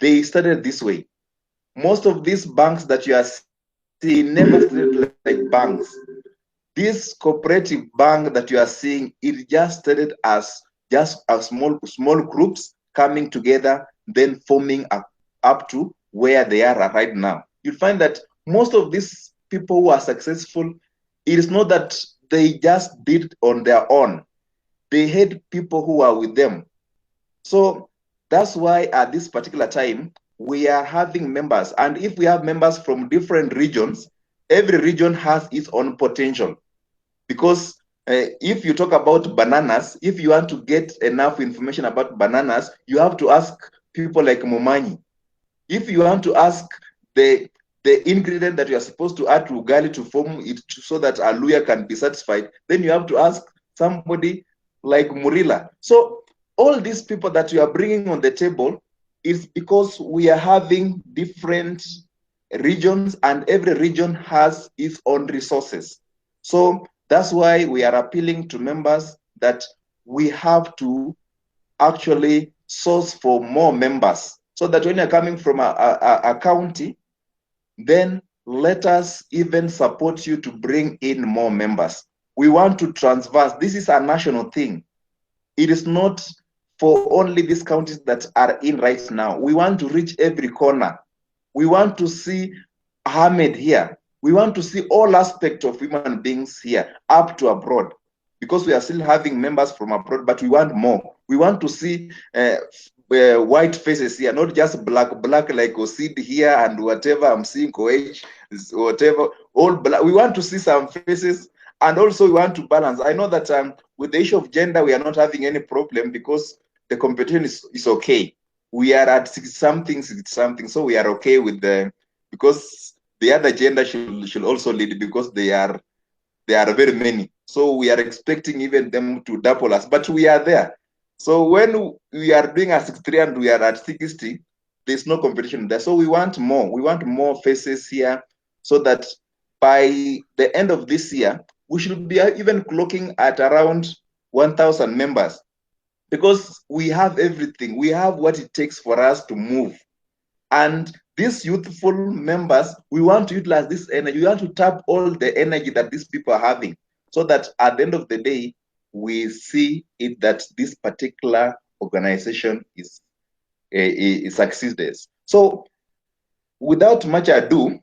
they started this way. Most of these banks that you are seeing never started like banks. This cooperative bank that you are seeing, it just started as just a small groups coming together, then forming up to where they are right now. You'll find that most of these people who are successful, it is not that they just did it on their own. They had people who are with them. So that's why at this particular time, we are having members. And if we have members from different regions, every region has its own potential. Because if you talk about bananas, if you want to get enough information about bananas, you have to ask people like Momanyi. If you want to ask the ingredient that you are supposed to add to ugali to form it so that a luya can be satisfied, then you have to ask somebody like Murila. So all these people that you are bringing on the table is because we are having different regions and every region has its own resources. So that's why we are appealing to members that we have to actually source for more members so that when you're coming from a county, then let us even support you to bring in more members. We want to transverse. This is a national thing. It is not for only these counties that are in right now. We want to reach every corner. We want to see Ahmed here. We want to see all aspects of human beings here, up to abroad, because we are still having members from abroad, but we want more. We want to see white faces here, not just black like Osid here and whatever I'm seeing, Koech, whatever, all black. We want to see some faces, and also we want to balance. I know that with the issue of gender, we are not having any problem because the competition is okay. We are at 60 something, so we are okay with the, because the other gender should also lead because they are very many. So we are expecting even them to double us, but we are there. So when we are doing a 63 and we are at 60, there's no competition there. So we want more. We want more faces here so that by the end of this year, we should be even clocking at around 1,000 members because we have everything. We have what it takes for us to move. And these youthful members, we want to utilize this energy. We want to tap all the energy that these people are having so that at the end of the day, we see it that this particular organization is succeeds. So without much ado,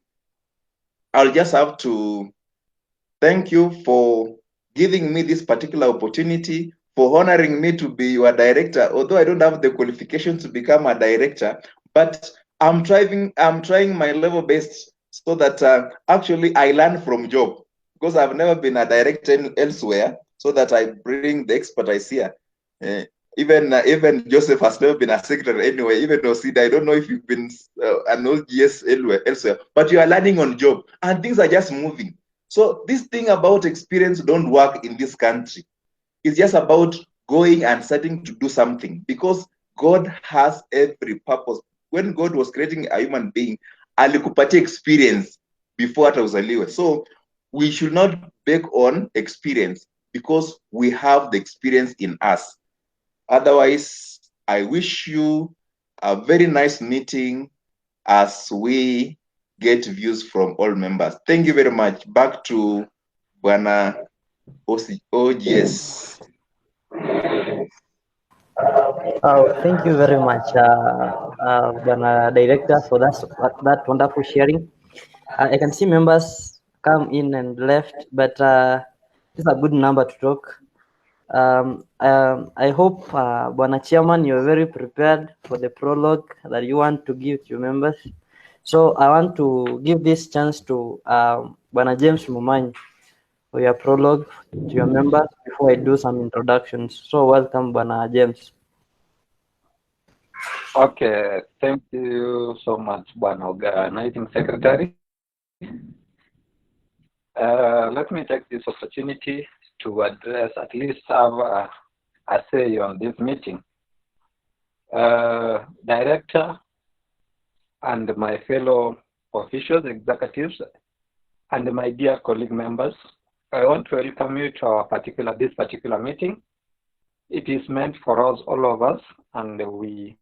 I'll just have to thank you for giving me this particular opportunity, for honoring me to be your director, although I don't have the qualification to become a director, but I'm trying my level best so that actually I learn from job, because I've never been a director elsewhere, so that I bring the expertise here. Uh, even Joseph has never been a secretary anyway. Even Osida, I don't know if you've been an OGS elsewhere, but you are learning on job, and things are just moving. So this thing about experience don't work in this country. It's just about going and starting to do something, because God has every purpose. When God was creating a human being, alikupatia experience before hata uzaliwe. So we should not beg on experience because we have the experience in us. Otherwise, I wish you a very nice meeting as we get views from all members. Thank you very much. Back to Bwana OGS. Thank you very much, Director, for that wonderful sharing. I can see members come in and left, but this is a good number to talk. I hope, Bwana Chairman, you're very prepared for the prologue that you want to give to your members. So I want to give this chance to Bwana James Mumanyi for your prologue to your members before I do some introductions. So welcome, Bwana James. Okay, thank you so much, Bwana Organizing Secretary. Let me take this opportunity to address, at least have a say on this meeting. Director and my fellow officials, executives, and my dear colleague members, I want to welcome you to this particular meeting. It is meant for us, all of us, and we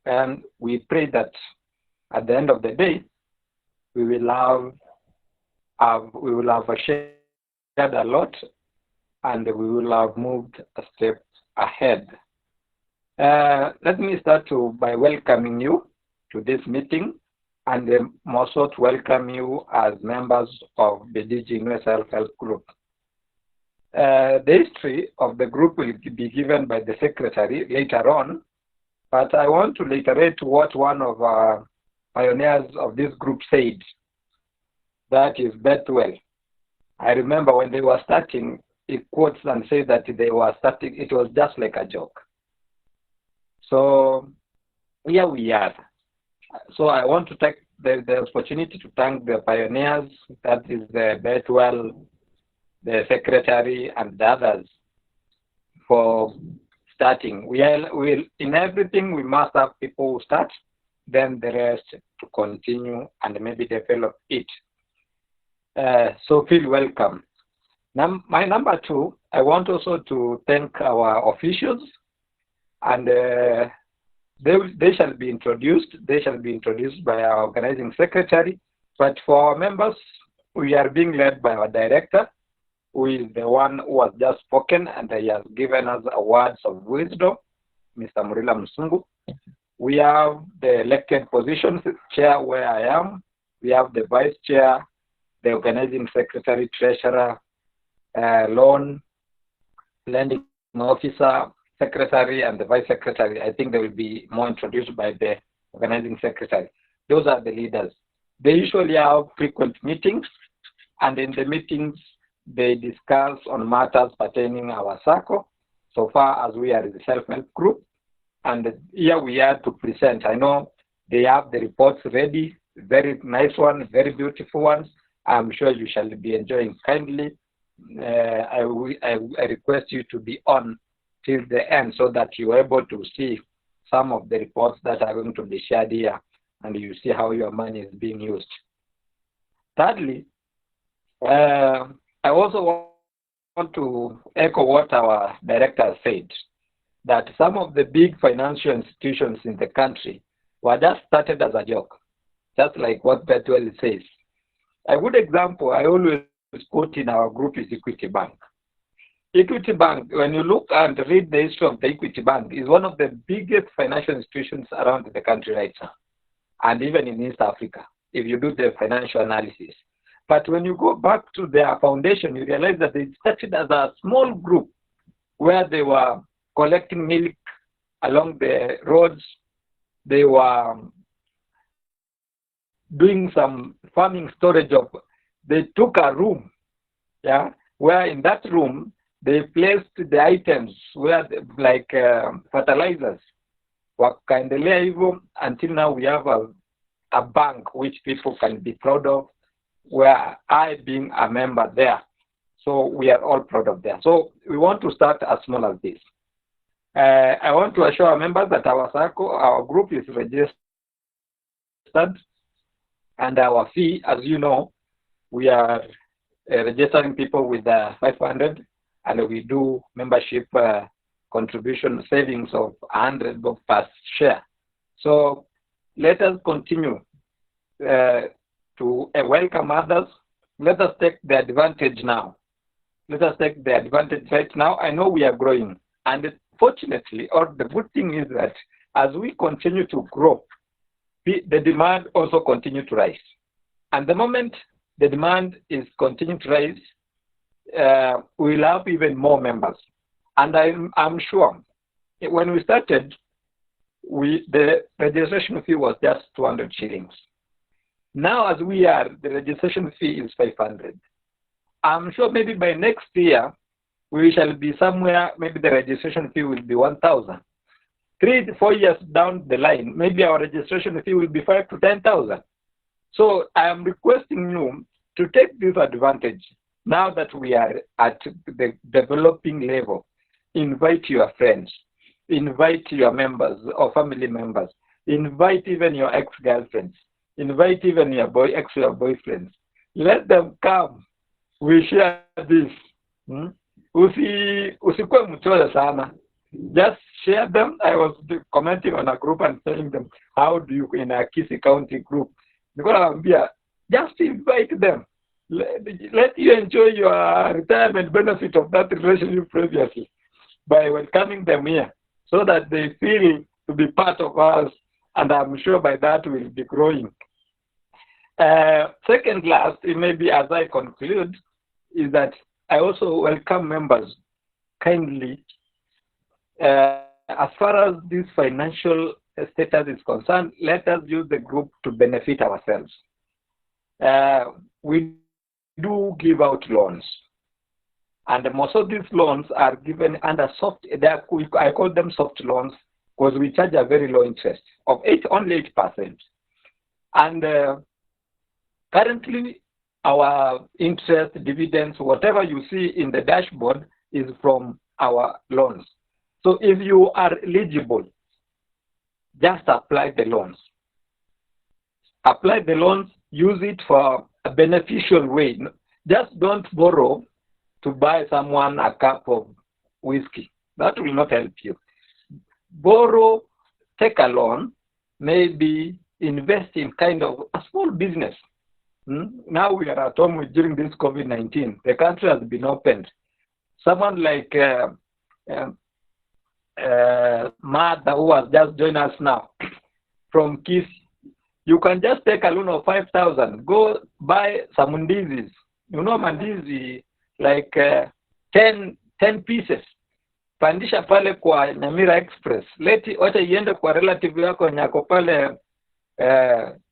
And we pray that at the end of the day, we will have shared a lot, and we will have moved a step ahead. Let me start by welcoming you to this meeting, and also to welcome you as members of the Jiinue Self-Help Group. The history of the group will be given by the secretary later on, but I want to reiterate what one of our pioneers of this group said. That is Bethwell. I remember when they were starting, he quotes and says that they were starting, it was just like a joke. So here we are. So I want to take the opportunity to thank the pioneers, that is the Bethwell, the secretary, and the others for starting. In everything, we must have people who start, then the rest to continue and maybe develop it. So feel welcome. Now, my number two, I want also to thank our officials, and they shall be introduced. They shall be introduced by our organizing secretary. But for our members, we are being led by our director, who is the one who has just spoken, and he has given us words of wisdom, Mr. Murila Musungu. We have the elected positions, chair where I am. We have the vice chair, the organizing secretary, treasurer, loan, lending officer, secretary, and the vice secretary. I think they will be more introduced by the organizing secretary. Those are the leaders. They usually have frequent meetings, and in the meetings, they discuss on matters pertaining our Sacco, so far as we are the self-help group. And here we are to present. I know they have the reports ready, very nice ones, very beautiful ones. I'm sure you shall be enjoying kindly. I request you to be on till the end so that you're able to see some of the reports that are going to be shared here, and you see how your money is being used. Thirdly, I also want to echo what our director said, that some of the big financial institutions in the country were just started as a joke, just like what Bethwell says. A good example I always quote in our group is Equity Bank. Equity Bank, when you look and read the history of the Equity Bank, is one of the biggest financial institutions around the country right now, and even in East Africa, if you do the financial analysis. But when you go back to their foundation, you realize that they started as a small group where they were collecting milk along the roads. They were doing some farming storage of, they took a room, yeah, where in that room, they placed the items where, like fertilizers, wakaendelea hivyo until now we have a bank which people can be proud of, where I being a member there. So we are all proud of that. So we want to start as small as this. I want to assure our members that our Sacco, our group is registered, and our fee, as you know, we are registering people with 500, and we do membership contribution savings of 100 per share. So let us continue to welcome others. Let us take the advantage now. Let us take the advantage right now. I know we are growing, and fortunately, or the good thing is that as we continue to grow, the demand also continues to rise. And the moment the demand is continuing to rise, we'll have even more members. And I'm sure when we started, the registration fee was just 200 shillings. Now, as we are, the registration fee is 500. I'm sure maybe by next year, we shall be somewhere, maybe the registration fee will be 1,000. 3 to 4 years down the line, maybe our registration fee will be 5,000 to 10,000. So I am requesting you to take this advantage now that we are at the developing level. Invite your friends, invite your members or family members, invite even your ex-girlfriends, invite even your ex-boyfriends. Let them come. We share this. Usikuwe mchoyo sana. Just share them. I was commenting on a group and telling them, how do you, in a Kisi County group, because just invite them. Let you enjoy your retirement benefit of that relationship previously by welcoming them here so that they feel to be part of us, and I'm sure by that we'll be growing. Second last, maybe as I conclude, is that I also welcome members kindly. As far as this financial status is concerned, let us use the group to benefit ourselves. We do give out loans, and most of these loans are given under soft. I call them soft loans because we charge a very low interest of only 8%. And currently, our interest, dividends, whatever you see in the dashboard is from our loans. So if you are eligible, just apply the loans. Apply the loans, use it for a beneficial way. Just don't borrow to buy someone a cup of whiskey. That will not help you. Borrow, take a loan, maybe invest in kind of a small business. Now we are at home during this COVID-19. The country has been opened. Someone like Martha, who has just joined us now from KISS, you can just take a loan of 5,000. Go buy some mandizis. You know mandizi, like 10 pieces. Pandisha pale kwa Nyamira Express. Wacha iende kwa relative yako nyako pale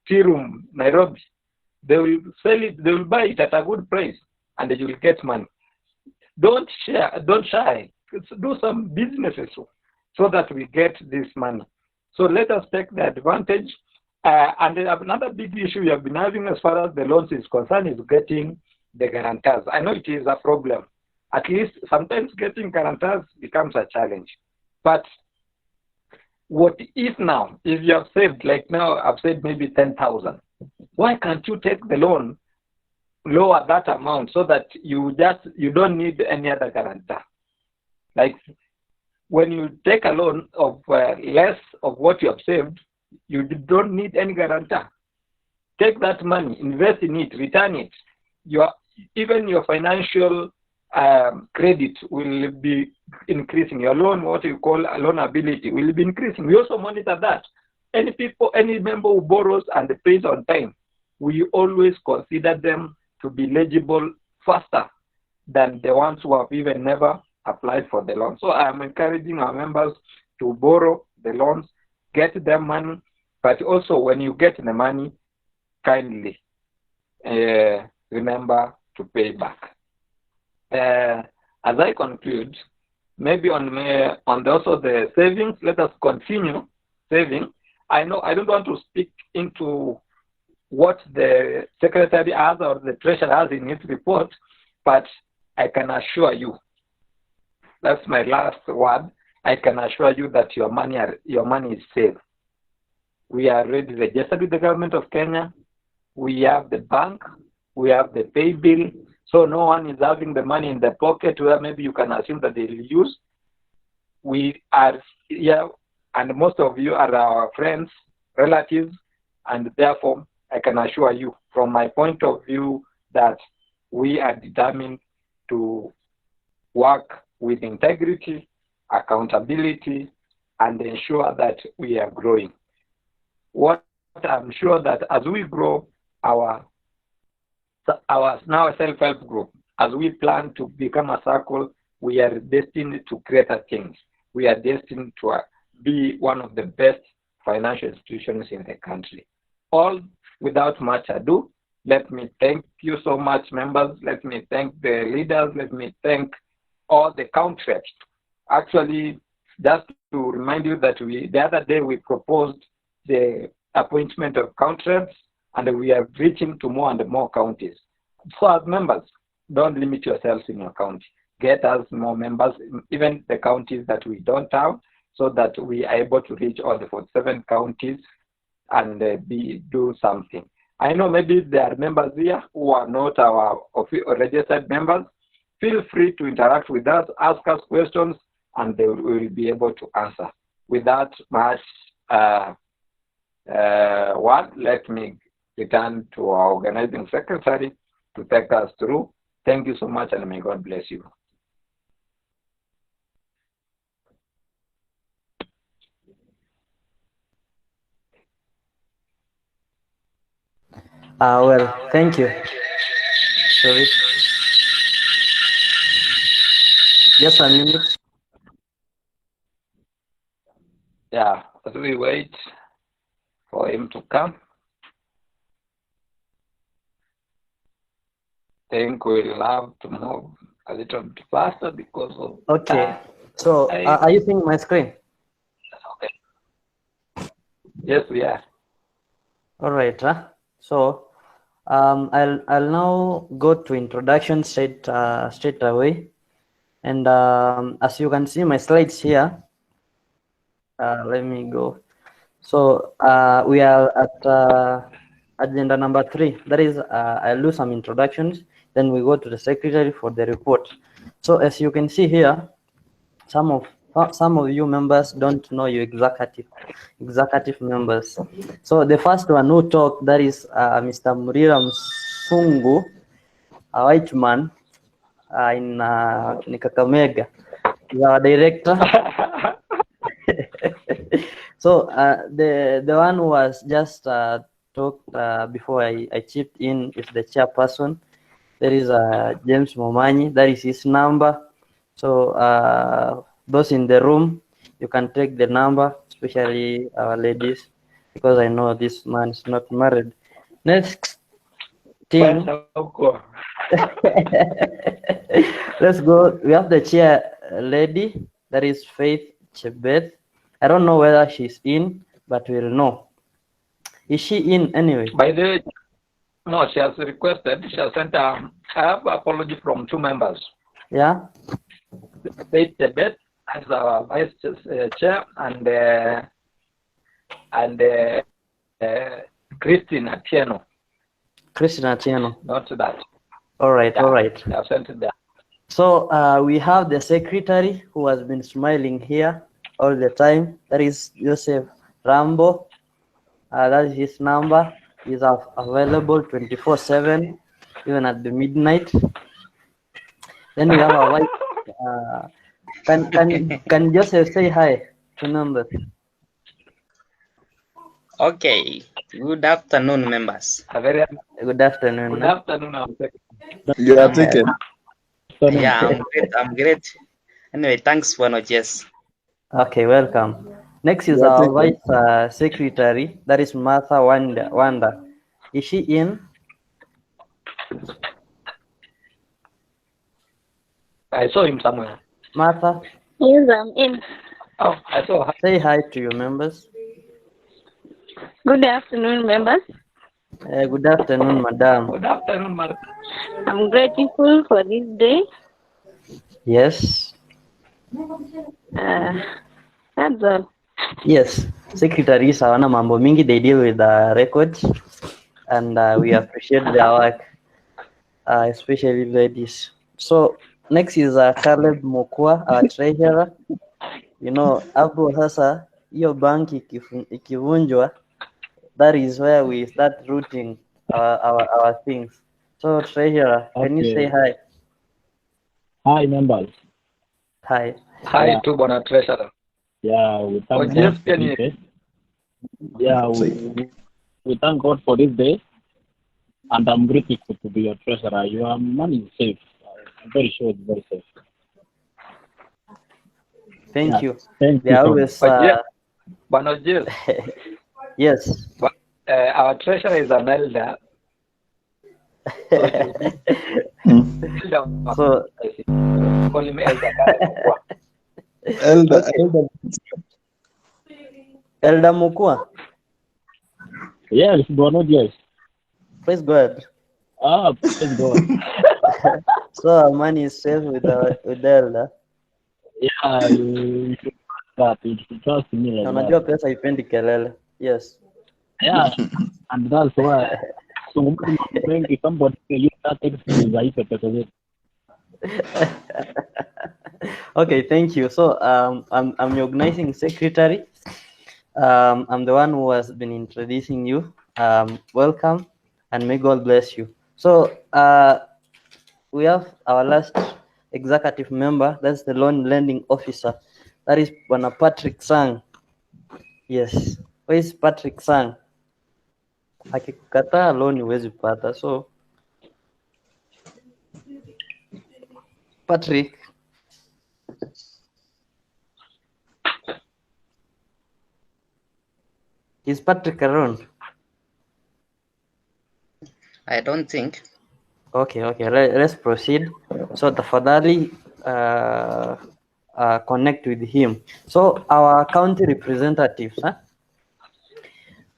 Tirum, Nairobi. They will sell it, they will buy it at a good price, and you will get money. Don't shy. Do some businesses so that we get this money. So let us take the advantage. And another big issue we have been having as far as the loans is concerned is getting the guarantors. I know it is a problem. At least sometimes getting guarantors becomes a challenge. But what if now, if you have saved, like now I've saved maybe 10,000, why can't you take the loan, lower that amount so that you don't need any other guarantor? Like when you take a loan of less of what you have saved, you don't need any guarantor. Take that money, invest in it, return it. Even your financial credit will be increasing. Your loan, what you call a loan ability, will be increasing. We also monitor that. Any member who borrows and pays on time, we always consider them to be eligible faster than the ones who have even never applied for the loan. So I am encouraging our members to borrow the loans, get them money, but also when you get the money, kindly remember to pay back. As I conclude, maybe also the savings, let us continue saving. I know I don't want to speak into what the secretary has or the treasurer has in his report, but I can assure you, that's my last word, I can assure you that your money is safe. We are already registered with the government of Kenya. We have the bank. We have the pay bill. So no one is having the money in the pocket where maybe you can assume that they will use. We are here, and most of you are our friends, relatives, and therefore I can assure you from my point of view that we are determined to work with integrity, accountability, and ensure that we are growing. What I'm sure that as we grow our now self-help group, as we plan to become a circle, we are destined to greater things. We are destined to be one of the best financial institutions in the country. All without much ado, let me thank you so much, members. Let me thank the leaders. Let me thank all the country reps. Actually, just to remind you that the other day we proposed the appointment of country reps, and we are reaching to more and more counties. So as members, don't limit yourselves in your county. Get us more members, even the counties that we don't have, so that we are able to reach all the 47 counties and do something. I know maybe there are members here who are not our registered members. Feel free to interact with us, ask us questions, and they will be able to answer. Without much let me return to our organizing secretary to take us through. Thank you so much, and may God bless you. Well, thank you. Sorry. Just a minute. Yeah, as we wait for him to come, I think we'll have to move a little bit faster because of Okay. So, are you seeing my screen? Okay. Yes, we are. All right. So, I'll now go to introduction straight away, and as you can see my slides here. Let me go. So we are at agenda number 3. That is, I'll do some introductions. Then we go to the secretary for the report. So as you can see here, some of you members don't know your executive members. So the first one who talked, that is Mr. Murira Msungu, a white man in Kakamega. He's our director. So the one who was just talked before I chipped in is the chairperson. There is James Momanyi. That is his number. So those in the room, you can take the number, especially our ladies, because I know this man is not married. Next thing. Let's go. We have the chair lady. That is Faith Chebet. I don't know whether she's in, but we'll know. Is she in anyway? By the way, no, she has requested. She has sent I have apology from 2 members. Yeah. Faith Tebet as our vice chair, and Christine Atieno. Christine Atieno. Not that. All right. Yeah, all right. I have sent it there. So we have the secretary who has been smiling here all the time. That is Joseph Rambo. That is his number. He's available 24/7, even at the midnight. Then we have a wife. Can Joseph say hi to members? Okay. Good afternoon, members. Good afternoon. Good afternoon. You are taken. Yeah, I'm great. Anyway, thanks for Jess. Okay, welcome. Next is our vice secretary. That is Martha Wanda. Is she in? I saw him somewhere. Martha? Yes, I'm in. Oh, I saw her. Say hi to your members. Good afternoon, members. Good afternoon, madam. Good afternoon, madam. I'm grateful for this day. Yes. That's all. Yes. Secretaries hawana mambo mingi. They deal with the records, and we appreciate their work, especially ladies. So next is Caleb Mokwa, our treasurer. You know, hapo sasa hiyo banki ikivunjwa, that is where we start routing our things. So treasurer, can you say hi? Hi, members. Hi. Hi to Bona treasurer. Yeah, we thank God for this day. Yeah, we thank God for this day, and I'm grateful to be your treasurer. Your money is safe. I'm very sure it's very safe. Thank you. Thank they you. Always. Bona Jill. Yes. But, our treasurer is an elder. So call him elder. Elder Mukua. Yes, Bona, yes. Praise God. Praise God. So our money is safe with the elder. Yeah, you should that. You should trust me like that. Unajua pesa ipendi kelele. Yes. Yeah, and that's why. So maybe somebody use that excuse like it. Okay, thank you. So I'm your organizing secretary. I'm the one who has been introducing you. Welcome, and may God bless you. So we have our last executive member. That's the loan lending officer. That is Bwana Patrick Sang. Yes, where is Patrick Sang? Akikukataa loan huwezi pata. So Patrick, is Patrick around? I don't think. Okay, let's proceed. So tafadhali connect with him. So our county representatives,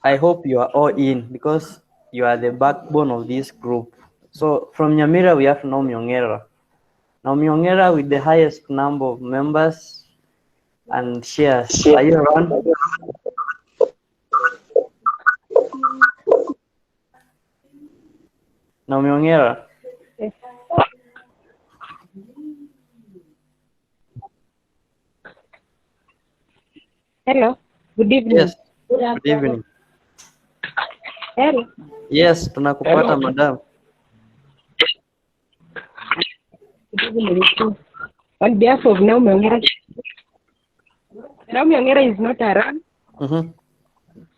I hope you are all in because you are the backbone of this group. So from Nyamira we have Naomi Ongera. Naomi Ongera with the highest number of members and shares. Are you around? Naomi Ongera. Hello. Good evening. Yes. Good evening. Hello. Yes, tunakupata madam. Good evening. On behalf of Naomi Ongera. Naomi Ongera is not around. Mm-hmm.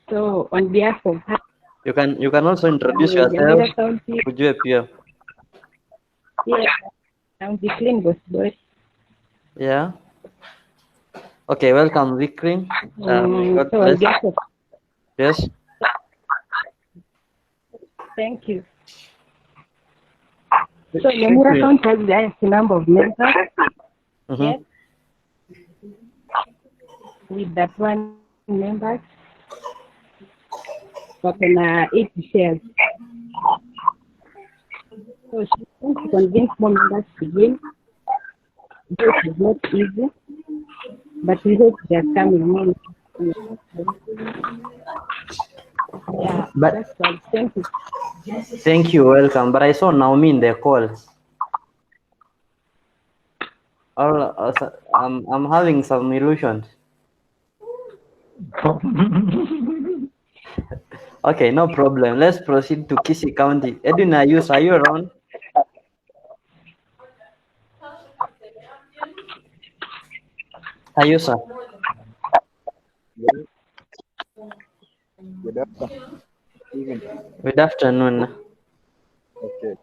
So on behalf of her, You can also introduce yourself. Ujue pia. Yeah. I'm Jacqueline Gosboy. Yeah. Okay, welcome, Vikrin. God So on bless. behalf of, Yes. thank you. So Nyamira County has the highest number of members. Mm-hmm. Yes. With that one members. But on 80 shares. So she wants to convince more members to join. This is not easy, but we hope they are coming in. Yeah, But that's all. Thank you. thank you, welcome. But I saw Naomi in the call. I'm having some illusions. Okay, no problem. Let's proceed to Kisii County. Edwin Ayuso, are you around? Ayuso. Good afternoon. Even Good afternoon. okay.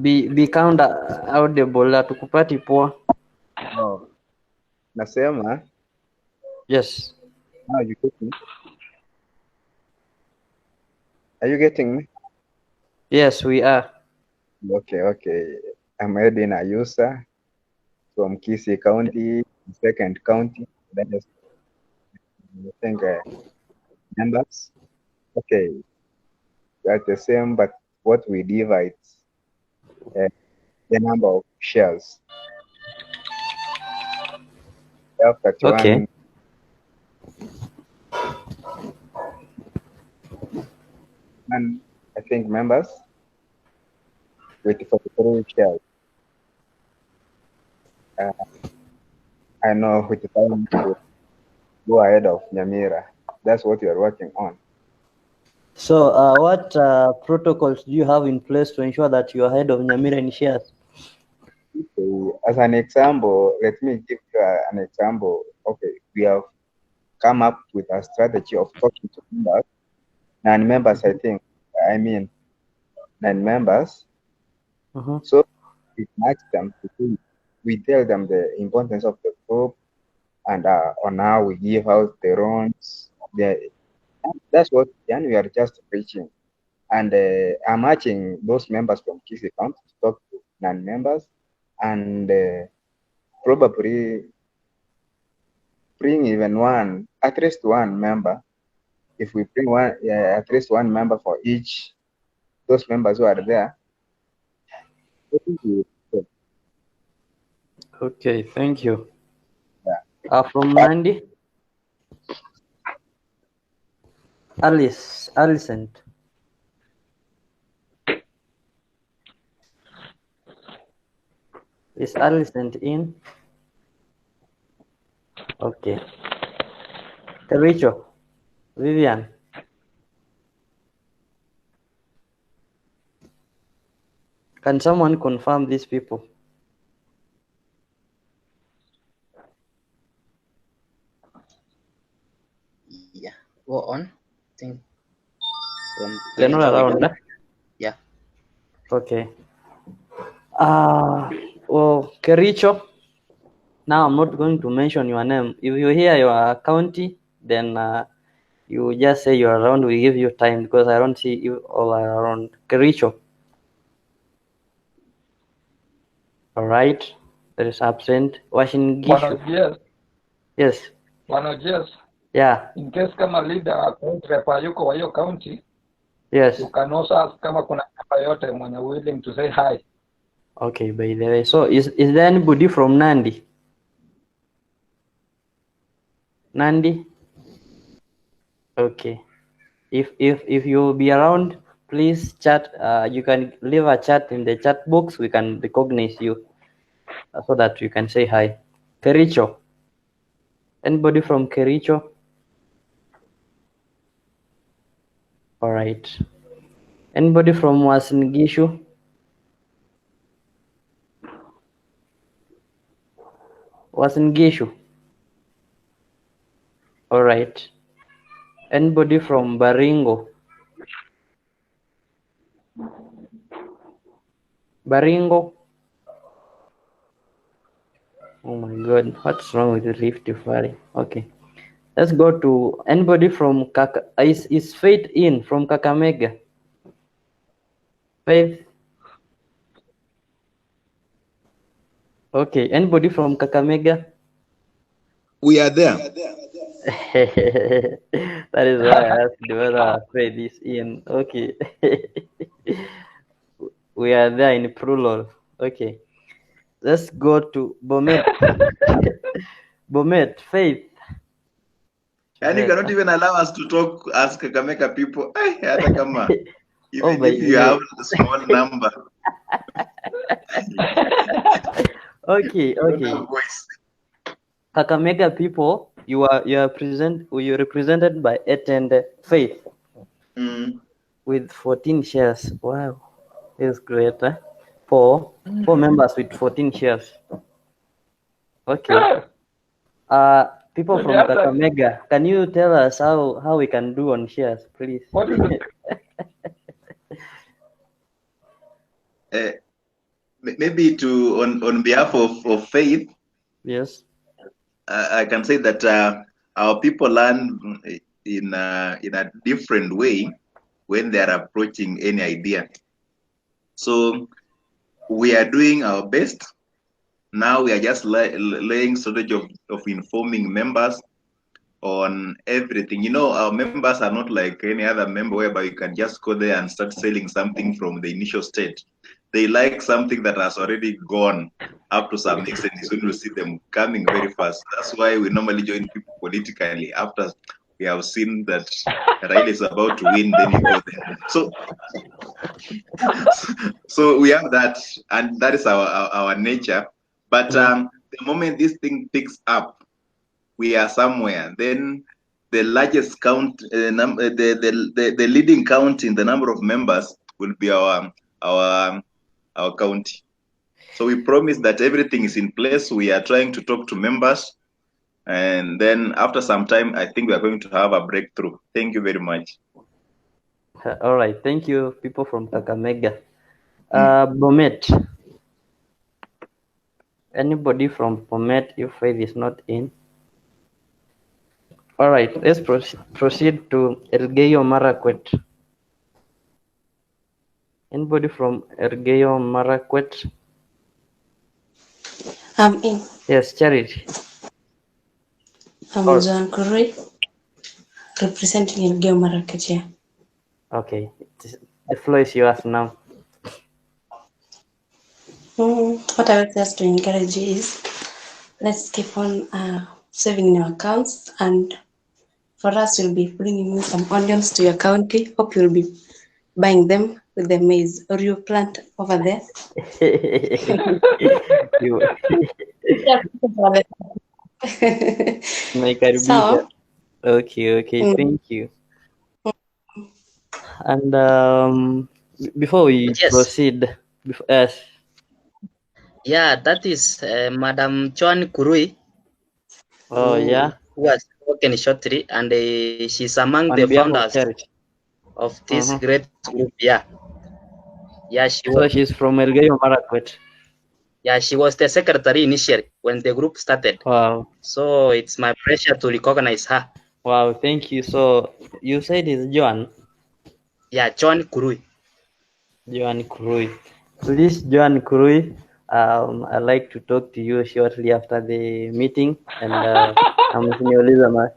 Be count audible, hatukupati poa. Oh, nasema Yes. now you get me? Are you getting me? Yes, we are. Okay. I'm Edwin Ayusa from Kisii County, second county. That is, I think, members. Okay, that's the same, but what we divide the number of shares. We have 31. Okay. And I think members with 43 shares. I know with the time to go ahead of Nyamira. That's what we are working on. So, what protocols do you have in place to ensure that you are ahead of Nyamira in shares? Okay. As an example, let me give you an example. Okay, we have come up with a strategy of talking to members, non-members, I mean non-members. Mm-hmm. So we ask them to do, we tell them the importance of the group and on how we give out the loans. That's what then we are just preaching. And I'm urging those members from Kisii County to talk to non-members and probably bring even at least one member. If we bring at least one member for each, those members who are there. Okay, thank you. Yeah. From Nandi, Is Alicent in? Okay. Kericho, Vivian. Can someone confirm these people? Yeah, go on. Think from They're not Kericho, we around. don't. Yeah. Okay. Well, Kericho. Now I'm not going to mention your name. If you hear your county, then you just say you're around. We give you time because I don't see you all around. Kericho. All right. That is absent. Washington Gishu. Yes. Yeah. In case kama leader repa yuko wa hiyo county, Yes. you can also ask kama kuna member yote mwenye willing to say hi. Okay, by the way. So is there anybody from Nandi? Nandi? Okay. If you'll be around, please chat. You can leave a chat in the chat box. We can recognize you so that you can say hi. Kericho. Anybody from Kericho? All right. Anybody from Uasin Gishu? Uasin Gishu. All right. Anybody from Baringo? Baringo? Oh my God, what's wrong with the Rift Valley? Okay. Let's go to anybody from is Faith in from Kakamega? Faith? Okay, anybody from Kakamega? We are there. That is why I asked whether Faith is in. Okay. We are there in plural. Okay. Let's go to Bomet. Bomet, Faith. And you cannot even allow us to talk as Kakamega people. Hata kama, even if you have a small number. Okay. Kakamega people, you are represented by 8 and Faith with 14 shares. Wow, it's great. Four members with 14 shares. Okay. People from Kakamega, can you tell us how we can do on shares, please? What is it? Maybe on behalf of Faith. Yes. I can say that our people learn in a different way when they are approaching any idea. So we are doing our best. Now we are just laying strategy of informing members on everything. You know, our members are not like any other member whereby you can just go there and start selling something from the initial stage. They like something that has already gone up to some extent. Is when we see them coming very fast. That's why we normally join people politically after we have seen that Raila is about to win, then you go there. So we have that, and that is our nature. But the moment this thing picks up, we are somewhere. Then the largest count, the leading count in the number of members will be our county. So we promise that everything is in place. We are trying to talk to members, and then after some time, I think we are going to have a breakthrough. Thank you very much. All right, thank you, people from Kakamega. Bomet. Anybody from Bomet, if Faith is not in? All right, let's proceed to Elgeyo Marakwet. Anybody from Elgeyo Marakwet? I'm in. Yes, Charity. I'm John Curry, representing Elgeyo Marakwet here. Okay, the floor is yours now. What I would just to encourage you is let's keep on saving in our accounts, and for us, we'll be bringing you some onions to your county. Hope you'll be buying them with the maize or you plant over there. you. Sawa. Naikaribisha. Okay, thank you. And before we Yes. proceed, yes. Yeah, that is Madam Chuan Kurui, Oh yeah. who has spoken shortly, and she's among On the behalf of founders charity. of this Mm-hmm. great group. Yeah, she So was. she's from Elgeyo Marakwet. Yeah, she was the secretary initially when the group started. Wow. So it's my pleasure to recognize her. Wow, thank you. So you said it's Joan? Yeah, Chuan Kurui. Joan Kurui. Please, Joan Kurui, I'd like to talk to you shortly after the meeting, and amesiniuliza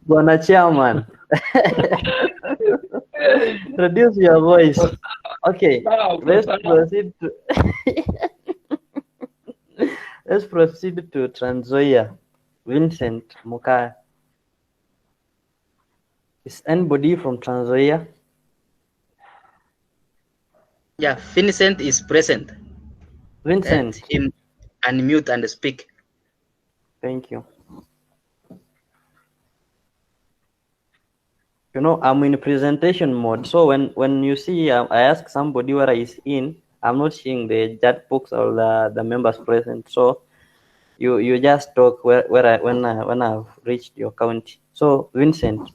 Bwana Chairman, reduce your voice. Okay, let's proceed to let's proceed to Trans Nzoia. Vincent Mukaya. Is anybody from Trans Nzoia? Yeah, Vincent is present. Vincent. Let him unmute and speak. Thank you. You know, I'm in presentation mode. So when you see I ask somebody where is in, I'm not seeing the chat box or the members present. So you just talk when I've reached your county. So Vincent.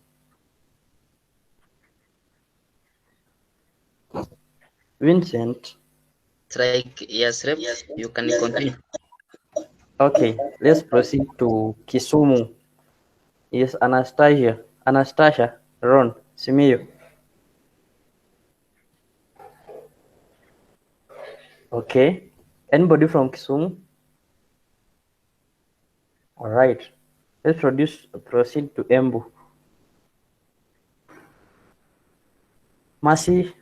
Vincent. Yes, Rep, you can continue. Okay, let's proceed to Kisumu. Is Anastasia Ron Simiyu. Okay. Anybody from Kisumu? All right. Let's proceed to Embu. Mercy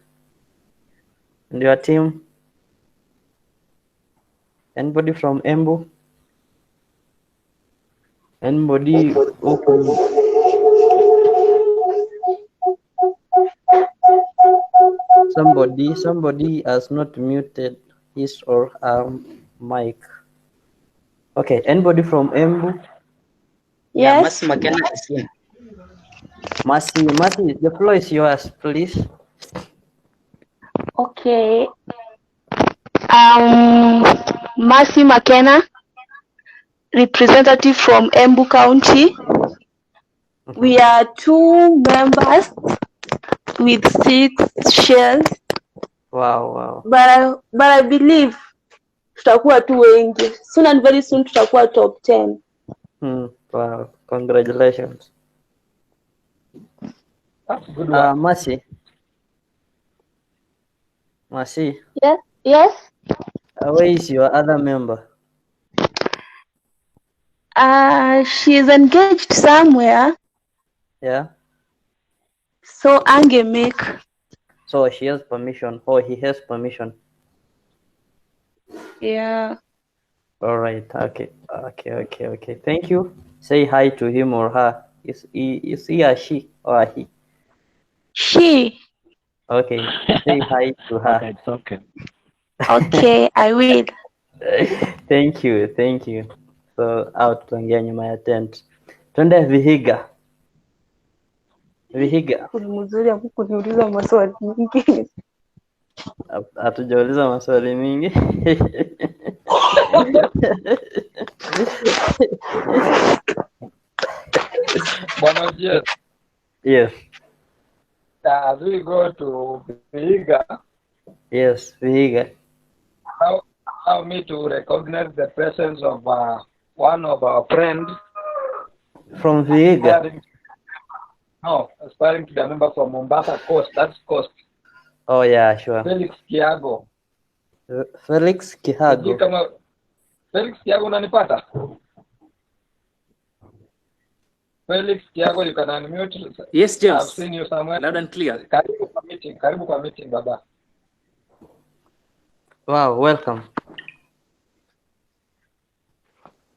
and your team. Anybody from Embu? Anybody open? Somebody has not muted his or her mic. Okay, anybody from Embu? Yeah, Yes. Mercy McKenna is here. Mercy, the floor is yours, please. Okay. Mercy McKenna, representative from Embu County. We are 2 members with 6 shares. Wow. But I believe tutakuwa tu wengi. Soon and very soon tutakuwa top 10. Wow, congratulations. That's a good one. Mercy. Yes. Where is your other member? She is engaged somewhere. Yeah. So make. So she has permission, or he has permission. Yeah. All right. Okay. Thank you. Say hi to him or her. Is he or she or he? She. Okay. Say hi to her. Okay, it's okay. Okay, I will. Thank you. So out tuongea nyuma ya tent. Twende Vihiga. Ni mzuri hapo kuniuliza maswali mingi. Hatujauliza maswali mingi. Bwana Jeff. Yes. As we go to Vihiga. Yes, Vihiga. Allow me to recognize the presence of one of our friends. From Vihiga? Aspiring to be a member from Mombasa Coast. That's Coast. Oh yeah, sure. Felix Kiago. Felix Kihago. Felix Kiago unanipata? Felix Kiago, you can unmute. Yes, James. I've seen you somewhere. Loud and clear. Karibu kwa meeting baba. Wow, welcome.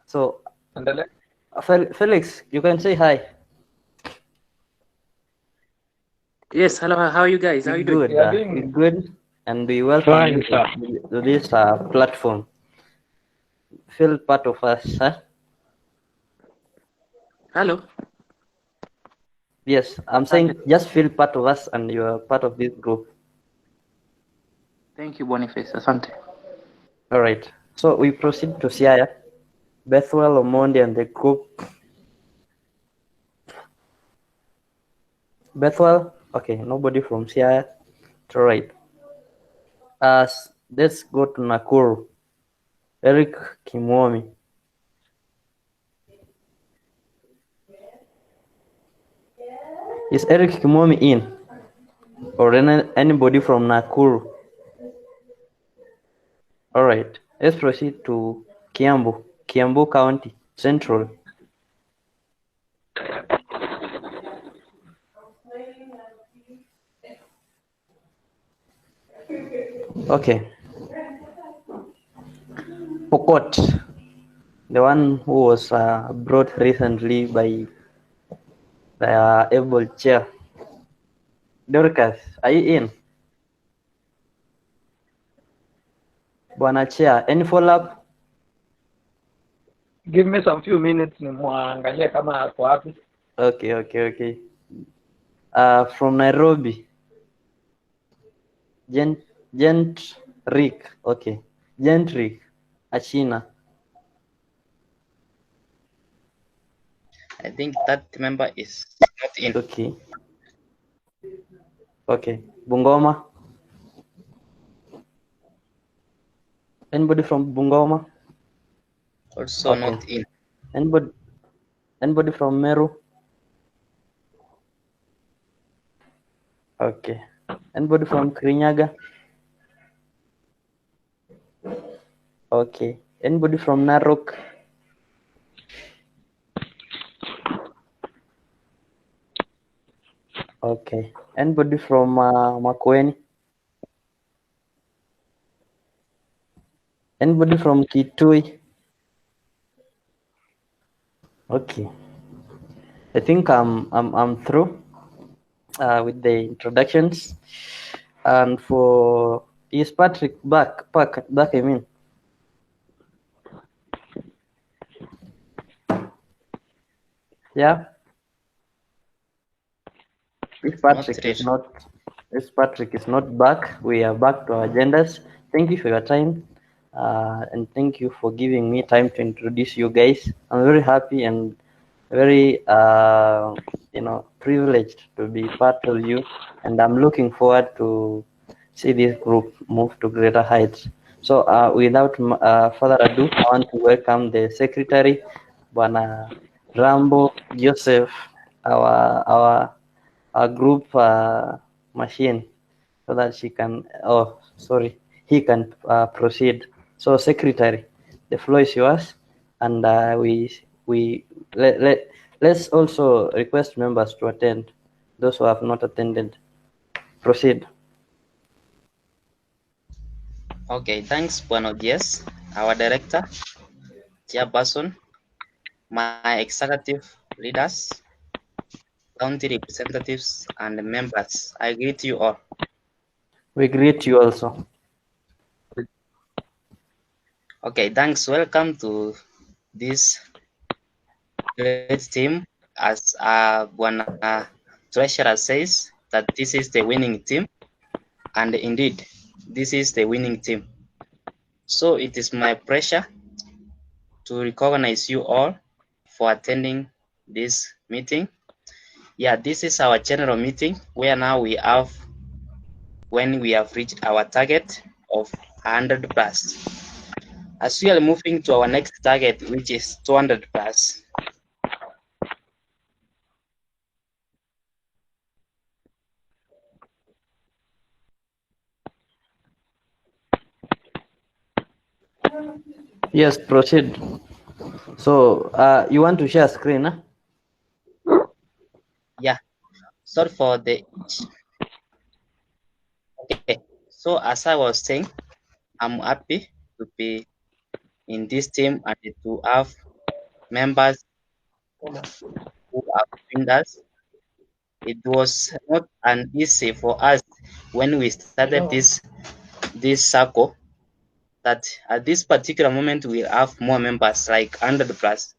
So, Felix, you can say hi. Yes, hello. How are you guys? How are you doing? Good. and we welcome Fine, you sir. to this platform. Feel part of us, huh? Hello. Yes, I'm saying just feel part of us and you are part of this group. Thank you, Boniface. Asante. All right. So we proceed to Siaya. Bethwell, Omondi, and the group. Bethwell, okay, nobody from Siaya. All right. Let's go to Nakuru. Eric Kimwomi. Is Eric Kimwomi in? Or anybody from Nakuru? All right. Let's proceed to Kiambu County, Central. Okay. Pokot, the one who was brought recently by the able chair. Dorcas, are you in? Bwana Chair, any follow-up? Give me some few minutes nimwangalie kama ako wapi. Okay. From Nairobi, Gent Rick, okay. Gent Rick, Achina. I think that member is not in. Okay. Bungoma. Anybody from Bungoma? Also not in. Anybody from Meru? Okay. Anybody from Kirinyaga? Okay. Anybody from Narok? Okay. Anybody from Makueni? Anybody from Kitui? Okay. I think I'm through with the introductions. And is Patrick back? I mean. Yeah. If Patrick is not back, we are back to our agendas. Thank you for your time, and thank you for giving me time to introduce you guys. I'm very happy and very privileged to be part of you, and I'm looking forward to see this group move to greater heights. So without further ado, I want to welcome the secretary, Bwana Rambo Joseph, our group machine, so that he can proceed. So secretary, the floor is yours, and let's also request members to attend, those who have not attended. Proceed. Okay, thanks, Bwana Yes, our director, chairperson, my executive leaders, county representatives, and members. I greet you all. We greet you also. Okay, thanks. Welcome to this great team. As Bwana Treasurer says, that this is the winning team. And indeed, this is the winning team. So it is my pleasure to recognize you all for attending this meeting. Yeah, this is our general meeting where now when we have reached our target of 100 plus. As we are moving to our next target, which is 200 plus. Yes, proceed. So you want to share screen, huh? Yeah, sorry for the okay. So as I was saying, I'm happy to be in this team and to have members who have joined us. It was not an easy for us when we started this this Sacco, that at this particular moment we have more members, like 100 plus.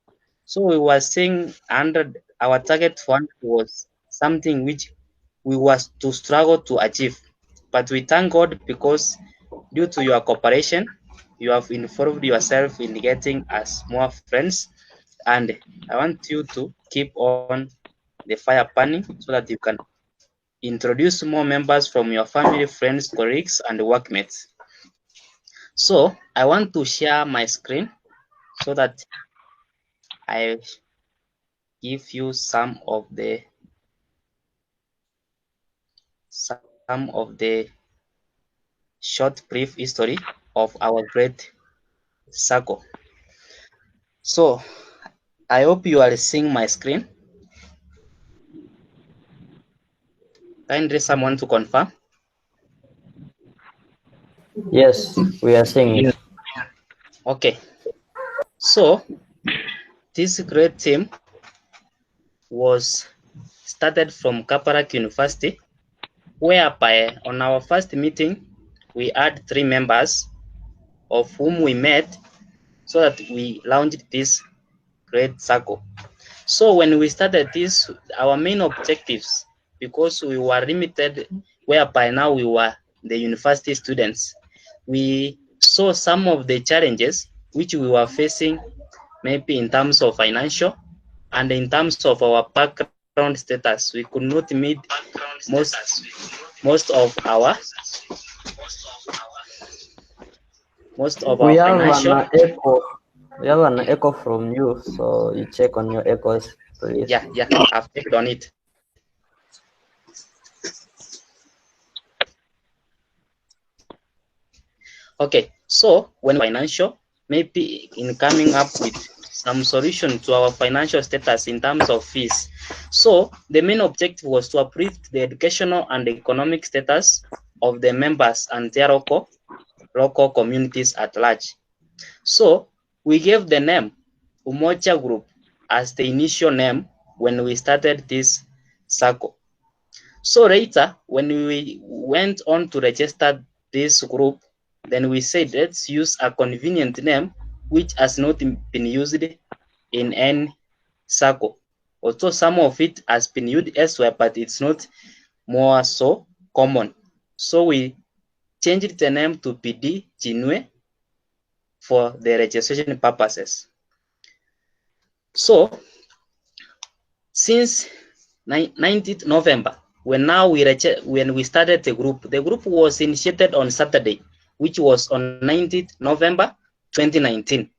So we were saying 100, our target for 100 was something which we was to struggle to achieve. But we thank God because due to your cooperation, you have involved yourself in getting us more friends. And I want you to keep on the fire burning so that you can introduce more members from your family, friends, colleagues, and workmates. So I want to share my screen so that I give you some of the short brief history of our great Sacco. So I hope you are seeing my screen. Kindly someone to confirm. Yes, we are seeing it. Okay. So this great team was started from Kaparak University, whereby on our first meeting we had 3 members, of whom we met so that we launched this great Sacco. So when we started this, our main objectives, because we were limited, whereby now we were the university students, we saw some of the challenges which we were facing, maybe in terms of financial and in terms of our background status. We could not meet most of our We have financial. an echo. We have an echo from you, so you check on your echoes, please. Yeah, I've checked on it. Okay, so when financial, maybe in coming up with some solution to our financial status in terms of fees. So the main objective was to uplift the educational and economic status of the members and their local communities at large. So we gave the name Umoja Group as the initial name when we started this Sacco. So later, when we went on to register this group, then we said, let's use a convenient name which has not been used in any Sacco. Although some of it has been used elsewhere, but it's not more so common. So we changed the name to Bidii Jiinue for the registration purposes. So since 19th November, when we started the group was initiated on Saturday, which was on 19th November 2019.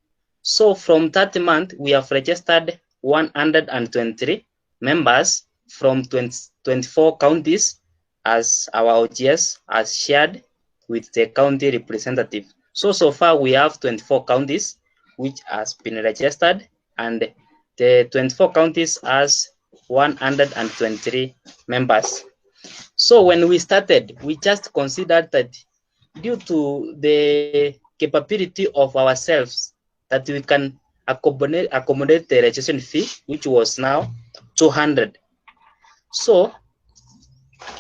So from that month, we have registered 123 members from 24 counties as our OGS has shared with the county representative. So far we have 24 counties which has been registered, and the 24 counties has 123 members. So when we started, we just considered that due to the capability of ourselves that we can accommodate the registration fee, which was now 200. So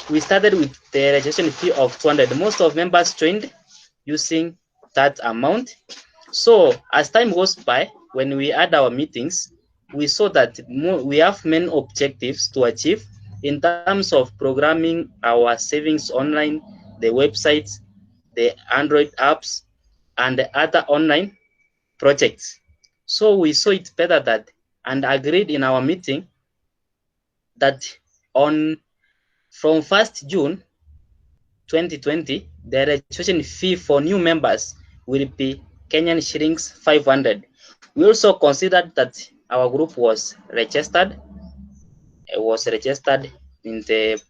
we started with the registration fee of 200. Most of members joined using that amount. So as time goes by, when we had our meetings, we saw that we have main objectives to achieve in terms of programming our savings online, the websites, the Android apps, and the other online projects. So we saw it better that and agreed in our meeting that from 1st June 2020, the registration fee for new members will be Kenyan shillings 500. We also considered that our group was registered in the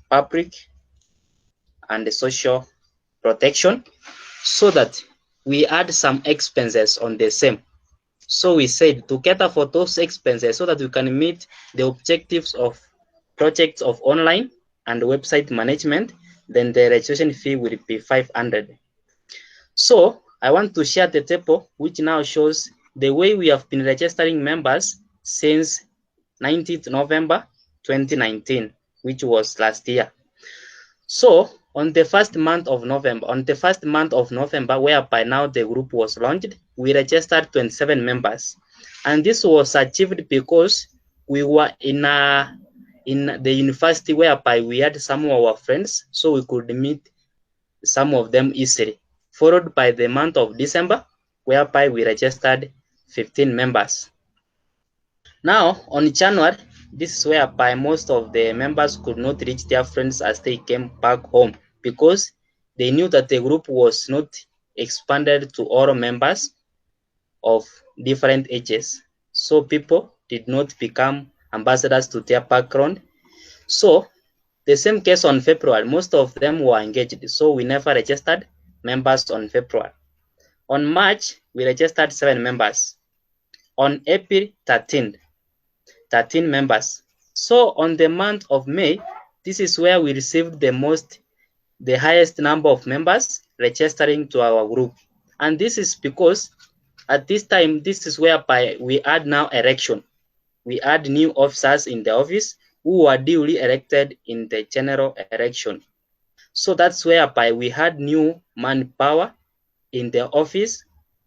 public and the social protection, so that we had some expenses on the same. So we said to cater for those expenses so that we can meet the objectives of projects of online and website management, then the registration fee will be 500. So I want to share the table which now shows the way we have been registering members since 19th November 2019, which was last year. So on the first month of November, whereby now the group was launched, we registered 27 members, and this was achieved because we were in the university whereby we had some of our friends, so we could meet some of them easily. Followed by the month of December, whereby we registered 15 members. Now, on January, this is whereby most of the members could not reach their friends as they came back home because they knew that the group was not expanded to all members of different ages. So people did not become ambassadors to their background. So the same case on February, most of them were engaged. So we never registered members on February. On March, we registered 7 members. On April 13 members. So on the month of May, this is where we received the highest number of members registering to our group. And this is because at this time, this is whereby we add now election. We add new officers in the office who were duly elected in the general election. So that's whereby we had new manpower in the office.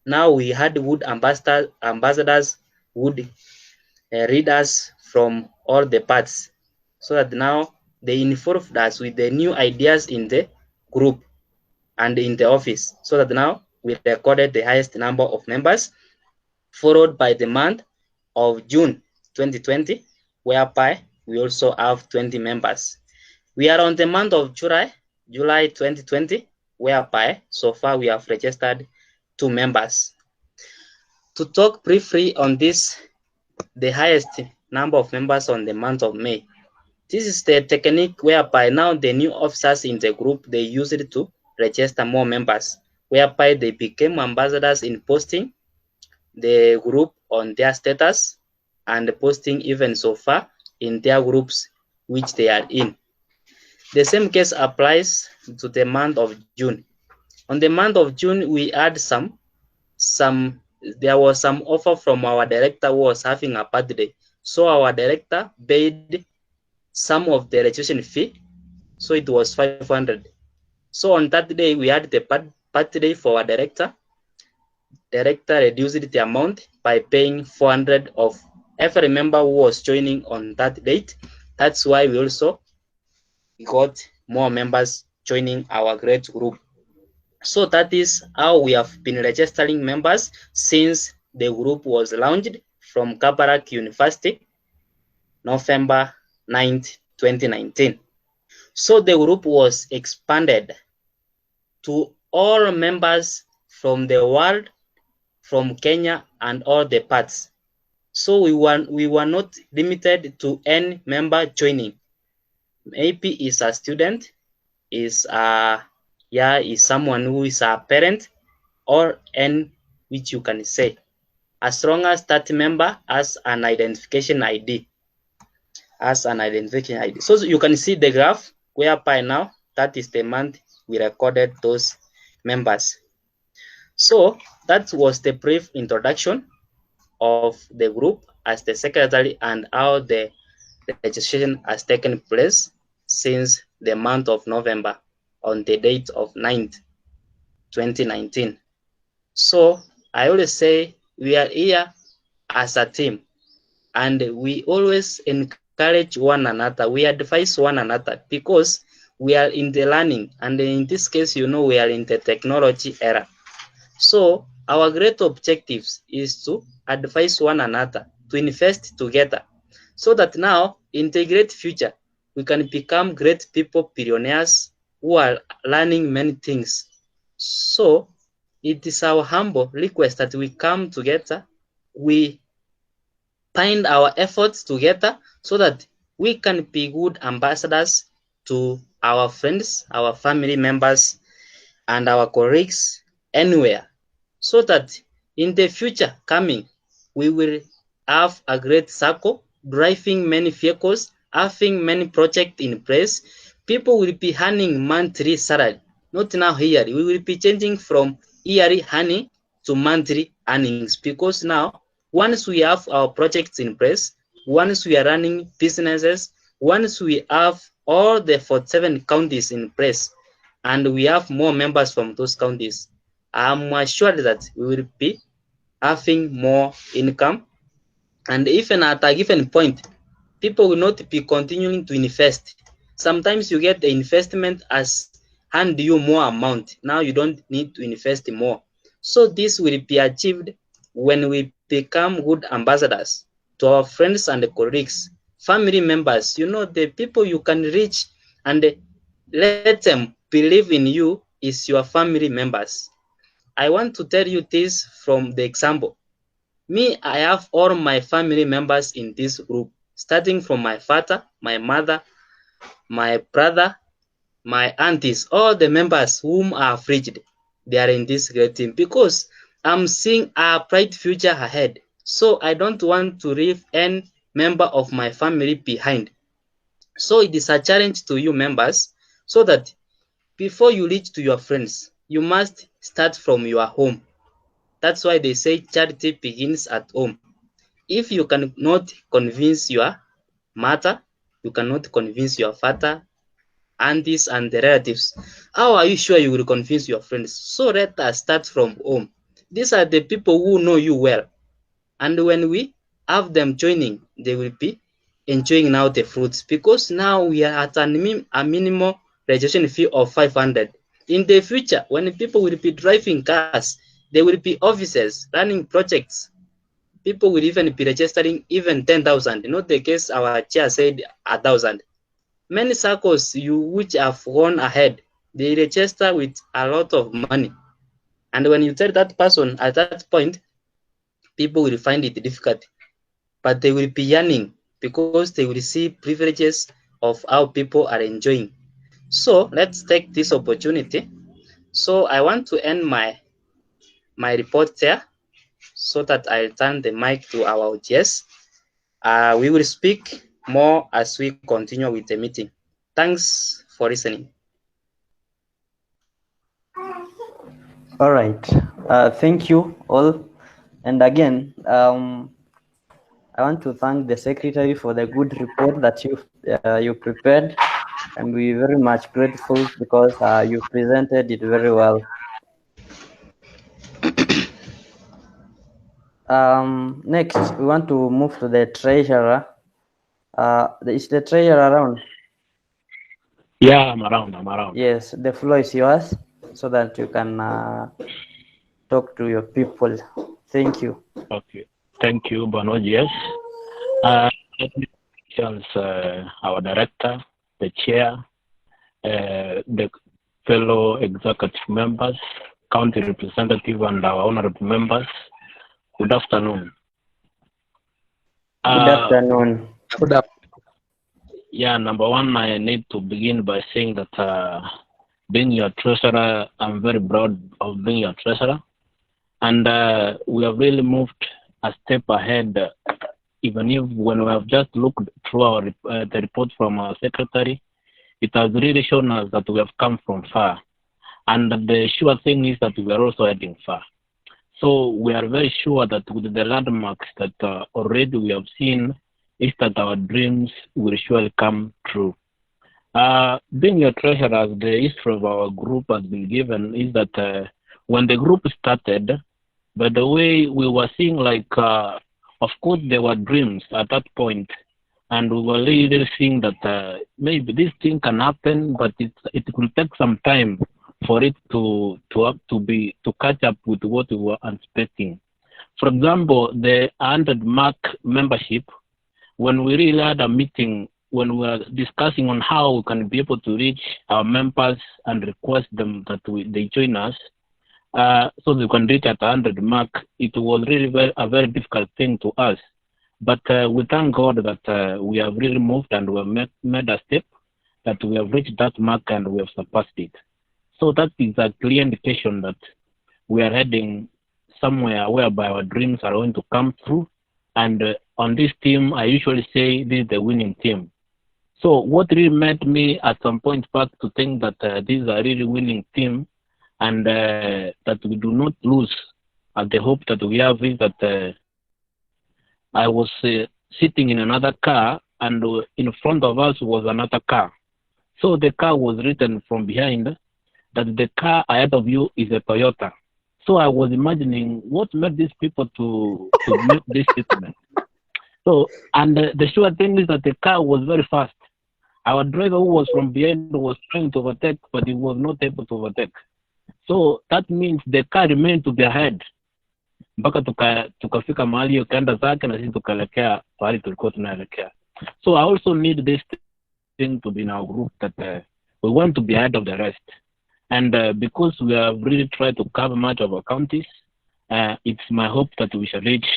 Now we had wood ambassadors, wood readers from all the parts, so that now they involved us with the new ideas in the group and in the office, so that now we recorded the highest number of members, followed by the month of June 2020, whereby we also have 20 members. We are on the month of July 2020, whereby so far we have registered 2 members. To talk briefly on this, the highest number of members on the month of May. This is the technique whereby now the new officers in the group, they used it to register more members, whereby they became ambassadors in posting the group on their status and posting even so far in their groups which they are in. The same case applies to the month of June. On the month of June, we had there was some offer from our director who was having a birthday. So our director paid some of the registration fee. So it was 500. So on that day, we had the birthday for our director. Director reduced the amount by paying 400 of every member who was joining on that date. That's why we also got more members joining our great group. So that is how we have been registering members since the group was launched from Kabarak University, November 9th, 2019. So the group was expanded to all members from the world, from Kenya and all the parts. So we were not limited to any member joining. Maybe is a student, is someone who is a parent, or any which you can say, as long as that member has an identification ID. So you can see the graph whereby now that is the month we recorded those members. So that was the brief introduction of the group as the secretary and how the registration has taken place since the month of November on the date of 9th, 2019. So I always say we are here as a team, and we always encourage one another. We advise one another because we are in the learning, and in this case, we are in the technology era. So our great objectives is to advise one another, to invest together, so that now in the great future, we can become great people, billionaires who are learning many things. So it is our humble request that we come together, we find our efforts together so that we can be good ambassadors to our friends, our family members, and our colleagues anywhere, so that in the future coming, we will have a great Sacco, driving many vehicles, having many projects in place. People will be earning monthly salary, not now here. We will be changing from yearly earning to monthly earnings, because now, once we have our projects in place, once we are running businesses, once we have all the 47 counties in place, and we have more members from those counties, I'm assured that we will be having more income, and even at a given point, people will not be continuing to invest. Sometimes you get the investment as hand you more amount. Now you don't need to invest more. So this will be achieved when we become good ambassadors to our friends and colleagues, family members, the people you can reach and let them believe in you is your family members. I want to tell you this from the example. Me, I have all my family members in this group, starting from my father, my mother, my brother, my aunties, all the members whom I have reached, they are in this great team because I'm seeing a bright future ahead. So I don't want to leave any member of my family behind. So it is a challenge to you members, so that before you reach to your friends, you must start from your home. That's why they say charity begins at home. If you cannot convince your mother, you cannot convince your father, aunties, and the relatives, how are you sure you will convince your friends? So let us start from home. These are the people who know you well. And when we have them joining, they will be enjoying now the fruits, because now we are at a minimum registration fee of 500. In the future, when people will be driving cars, there will be officers running projects. People will even be registering even 10,000. Not the case our chair said 1,000. Many circles which have gone ahead, they register with a lot of money. And when you tell that person at that point, people will find it difficult. But they will be yearning because they will see privileges of how people are enjoying. So let's take this opportunity. So I want to end my report there, so that I return the mic to our audience. We will speak more as we continue with the meeting. Thanks for listening. All right. Thank you all. And again, I want to thank the secretary for the good report that you prepared, and we're very much grateful because you presented it very well. Next, we want to move to the treasurer. Is the treasurer around? Yeah, I'm around. Yes, the floor is yours, so that you can talk to your people. Thank you. Okay. Thank you, Bono. Yes. Let me introduce our director, the chair, the fellow executive members, county representative, and our honorable members. Good afternoon. Good afternoon. Good afternoon. Yeah, number one, I need to begin by saying that being your treasurer, I'm very proud of being your treasurer. And we have really moved a step ahead, even if when we have just looked through our the report from our secretary, it has really shown us that we have come from far. And the sure thing is that we are also heading far. So we are very sure that with the landmarks that already we have seen, is that our dreams will surely come true. Being your treasurer, the history of our group has been given is that when the group started, by the way, we were seeing like, of course, there were dreams at that point, and we were really seeing that maybe this thing can happen, but it will take some time for it to catch up with what we were expecting. For example, the 100 mark membership, when we really had a meeting, when we were discussing on how we can be able to reach our members and request them that they join us, so they can reach at 100 mark, it was really a very difficult thing to us. But we thank God that we have really moved and we have made a step, that we have reached that mark and we have surpassed it. So that is a clear indication that we are heading somewhere whereby our dreams are going to come true. And on this team, I usually say this is the winning team. So what really made me at some point back to think that this is a really winning team, and that we do not lose. And the hope that we have is that I was sitting in another car, and in front of us was another car. So the car was written from behind, that the car ahead of you is a Toyota. So I was imagining what made these people to make this statement. So, and the sure thing is that the car was very fast. Our driver who was from behind was trying to overtake, but he was not able to overtake. So that means the car remained to be ahead mpaka tukafika mahali hiyo kaenda zake na sisi tukaelekea pahali tulikuwa tunaelekea. So I also need this thing to be in our group that we want to be ahead of the rest. And because we have really tried to cover much of our counties, it's my hope that we shall reach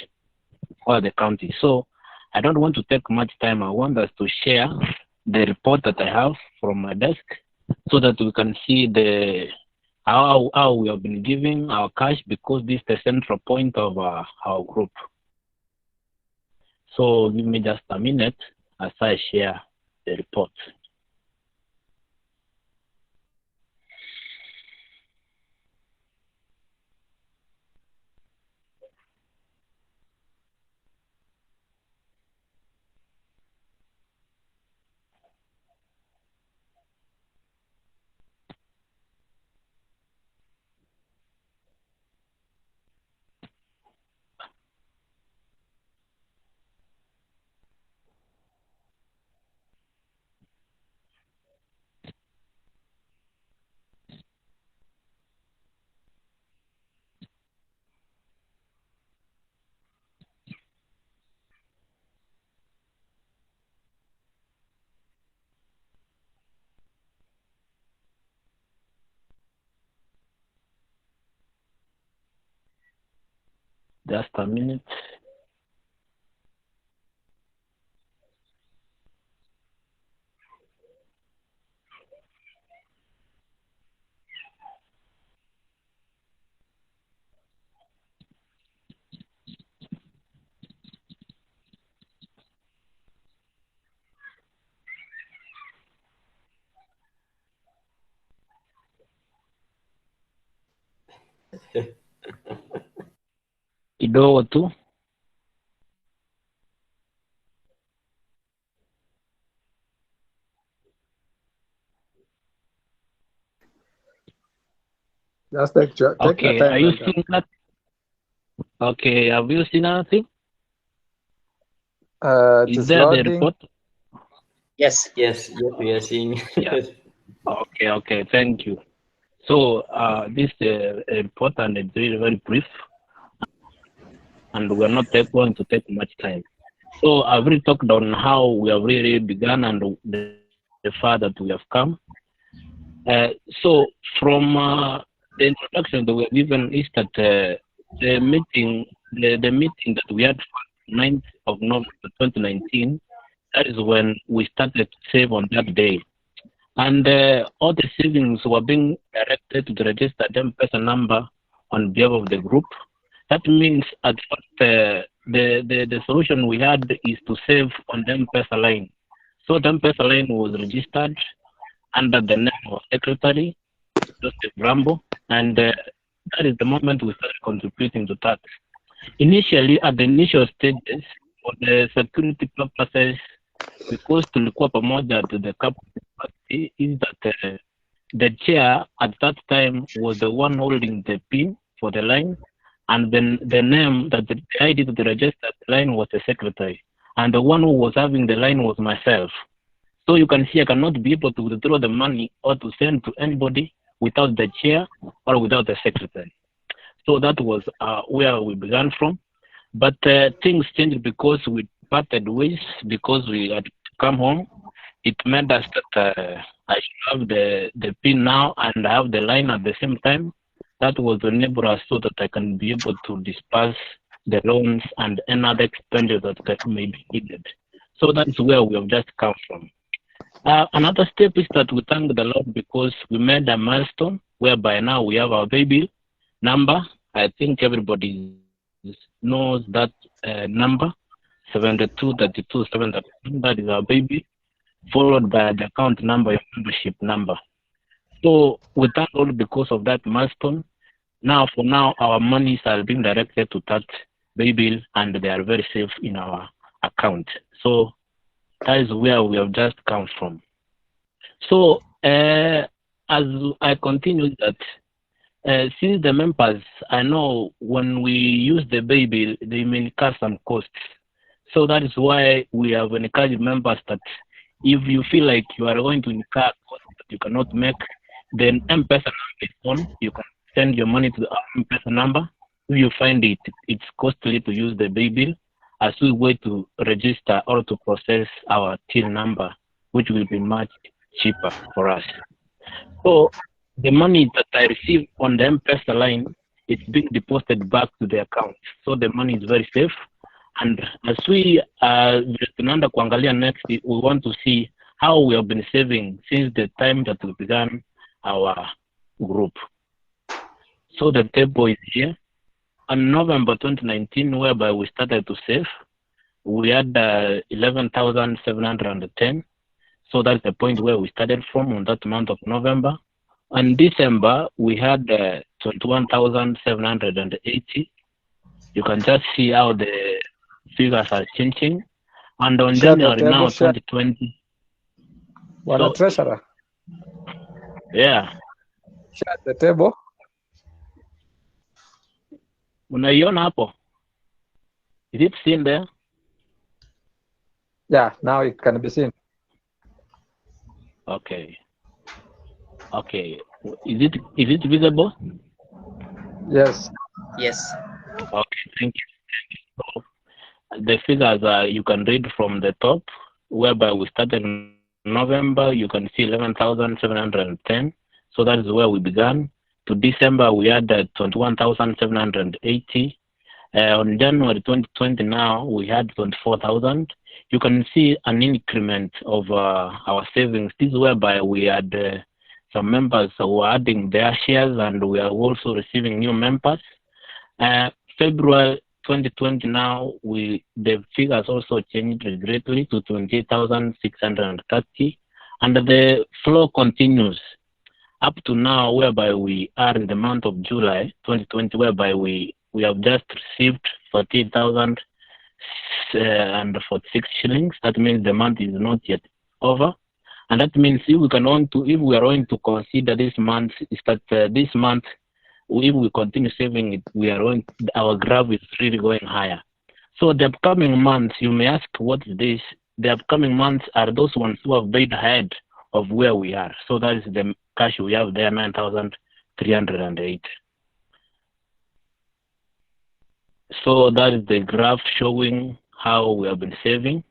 all the counties. So I don't want to take much time. I want us to share the report that I have from my desk so that we can see how we have been giving our cash, because this is the central point of our group. So give me just a minute as I share the report. Just a minute. Kidogo tu. Just take your Okay, time. are you seeing that? Okay, have you seen anything? Is there the report? Yes. Yes, we are seeing. Yes. Okay, thank you. So this report, and it's really very brief, and we're not going to take much time. So I've really talked on how we have really begun and the far that we have come. So from the introduction that we have given is that the meeting that we had 9th of November 2019, that is when we started to save on that day. And all the savings were being directed to the registered M-Pesa number on behalf of the group. That means at first the solution we had is to save on the M-Pesa line. So the M-Pesa line was registered under the name of Secretary Joseph Rambo, and that is the moment we started contributing to that. Initially, at the initial stages, for the security purposes, because tulikuwa pamoja to the capital party, is that the chair at that time was the one holding the pin for the line, and then the name that the ID to the registered line was the secretary, and the one who was having the line was myself. So you can see I cannot be able to withdraw the money or to send to anybody without the chair or without the secretary. So that was where we began from. But things changed because we parted ways, because we had come home. It made us that I should have the pin now and have the line at the same time. That was enable us so that I can be able to disperse the loans and any other expenditure that may be needed. So that's where we have just come from. Another step is that we thank the Lord because we made a milestone whereby now we have our baby number. I think everybody knows that number, 72327. That is our baby, followed by the account number, membership number. So we thank God because of that milestone. Now, for now, our monies are being directed to that baby, and they are very safe in our account. So that is where we have just come from. So as I continue that, since the members, I know when we use the baby, they may incur some costs. So that is why we have encouraged members that if you feel like you are going to incur costs that you cannot make, then M-Pesa number is on. You can send your money to the M-Pesa number. If you find it's costly to use the baby, as we wait to register or to process our till number, which will be much cheaper for us. So the money that I receive on the M-Pesa line, it's being deposited back to the account. So the money is very safe. And as we tunaenda kuangalia next, we want to see how we have been saving since the time that we began our group. So the table is here. On November 2019, whereby we started to save, we had 11,710. So that's the point where we started from on that month of November. In December, we had 21,780. You can just see how the figures are changing. And on January now, 2020. Bwana Treasurer. Yeah. Share the table. Unaiona hapo? Is it seen there? Yeah, now it can be seen. Okay. Okay. Is it visible? Yes. Yes. Okay, thank you. So the figures you can read from the top, whereby we started in November, you can see 11,710. So that is where we began. To December, we had 21,780. On January 2020 now, we had 24,000. You can see an increment of our savings. This is whereby we had some members who are adding their shares, and we are also receiving new members. February 2020 now, the figures also changed greatly to 28,630, and the flow continues up to now, whereby we are in the month of July 2020, whereby we have just received 14,046 shillings. That means the month is not yet over, and that means if we are going to consider this month, is that this month, if we continue saving it, our graph is really going higher. So the upcoming months, you may ask, what is this? The upcoming months are those ones who have paid ahead of where we are. So that is the cash we have there, 9,308. So that is the graph showing how we have been saving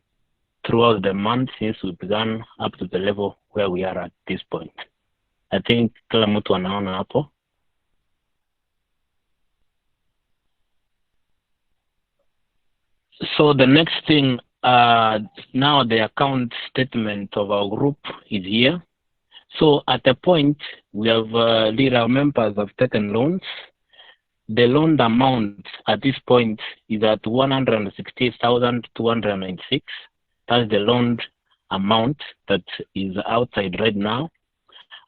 throughout the month since we began up to the level where we are at this point. I think kila mtu anaona hapo. So the next thing, now the account statement of our group is here. So at a point, we have our members have taken loans. The loan amount at this point is at 168,296. That's the loan amount that is outside right now.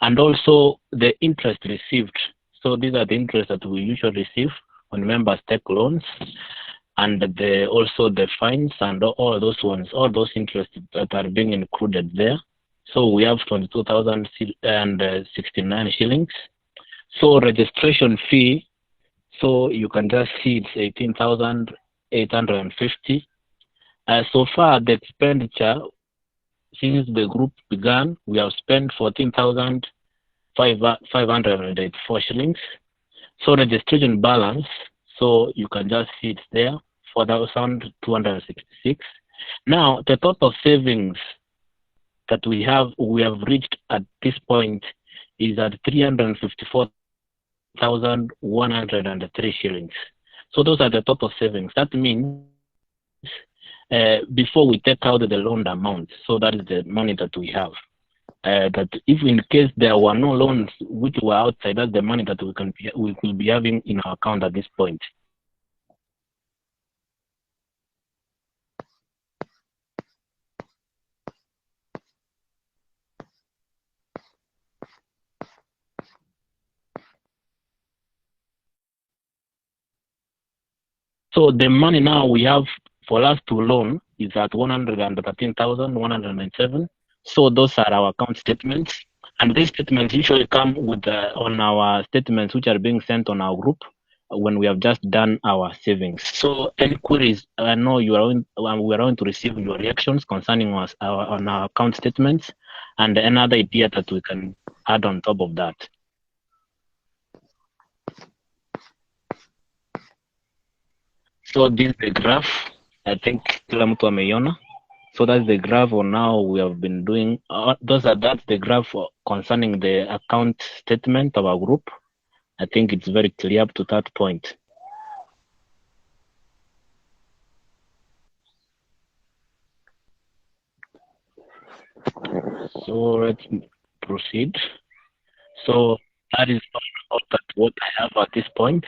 And also the interest received. So these are the interest that we usually receive when members take loans. And also the fines and all those ones, all those interests that are being included there. So we have 22,069 shillings. So registration fee, so you can just see it's 18,850. So far the expenditure, since the group began, we have spent 14,584 shillings. So registration balance, so you can just see it there, 4,266. Now, the total savings that we have reached at this point is at 354,103 shillings. So those are the total savings. That means before we take out the loan amount, so that is the money that we have. That if in case there were no loans which were outside, that's the money that we will be having in our account at this point. So the money now we have for us to loan is at 113,197. So those are our account statements. And these statements usually come with on our statements which are being sent on our group when we have just done our savings. So any queries, I know we are going to receive your reactions concerning us on our account statements and another idea that we can add on top of that. So this is the graph. I think kila mtu ameiona. So that's the graph on how we have been doing. That's the graph concerning the account statement of our group. I think it's very clear up to that point. So let's proceed. So that is all that what I have at this point.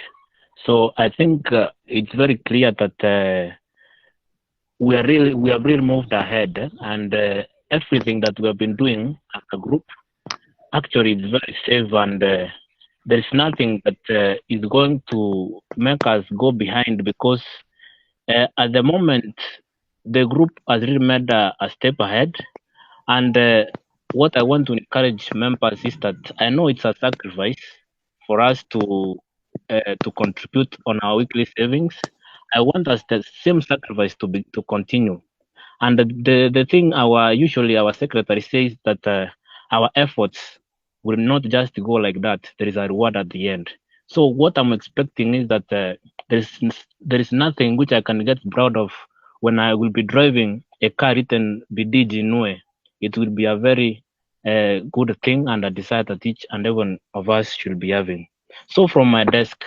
So I think it's very clear that we have really moved ahead, and everything that we have been doing as a group actually is very safe, and there is nothing that is going to make us go behind, because at the moment the group has really made a step ahead. And what I want to encourage members is that I know it's a sacrifice for us to contribute on our weekly savings. I want us the same sacrifice to continue. And the thing usually our secretary says that our efforts will not just go like that. There is a reward at the end. So what I'm expecting is that there is nothing which I can get proud of when I will be driving a car written Bidii Jiinue. It will be a very good thing and a desire that each and every one of us should be having. So from my desk,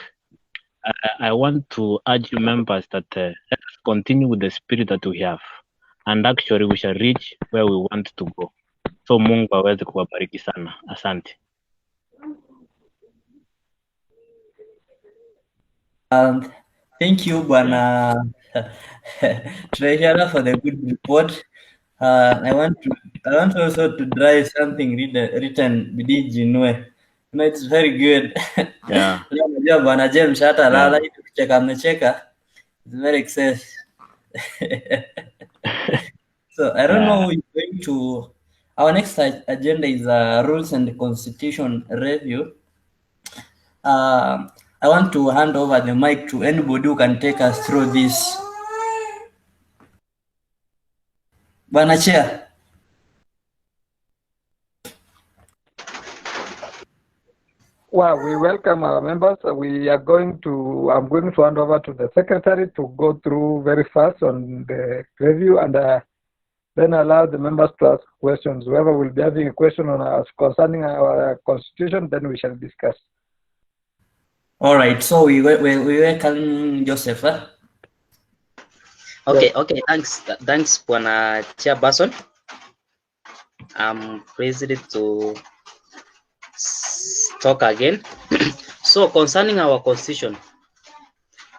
I want to urge you members that let us continue with the spirit that we have, and actually we shall reach where we want to go. So Mungu aweze kuwabariki sana. Asante. Thank you, Bwana Treasurer, for the good report. I want also to drive something written Bidii Jiinue. You know, it's very good. Yeah. Unajua Bwana James hata lala Yeah. hivi kucheka amecheka. It's very excess. So I don't know who is going to. Our next agenda is rules and constitution review. I want to hand over the mic to anybody who can take us through this. Bwana Chair. Well, we welcome our members. I'm going to hand over to the secretary to go through very fast on the review, and then allow the members to ask questions. Whoever will be having a question on us concerning our constitution, then we shall discuss. All right. So we welcome Joseph. Huh? Okay. Thanks, Bwana Chairperson. I'm pleased to talk again. So concerning our constitution,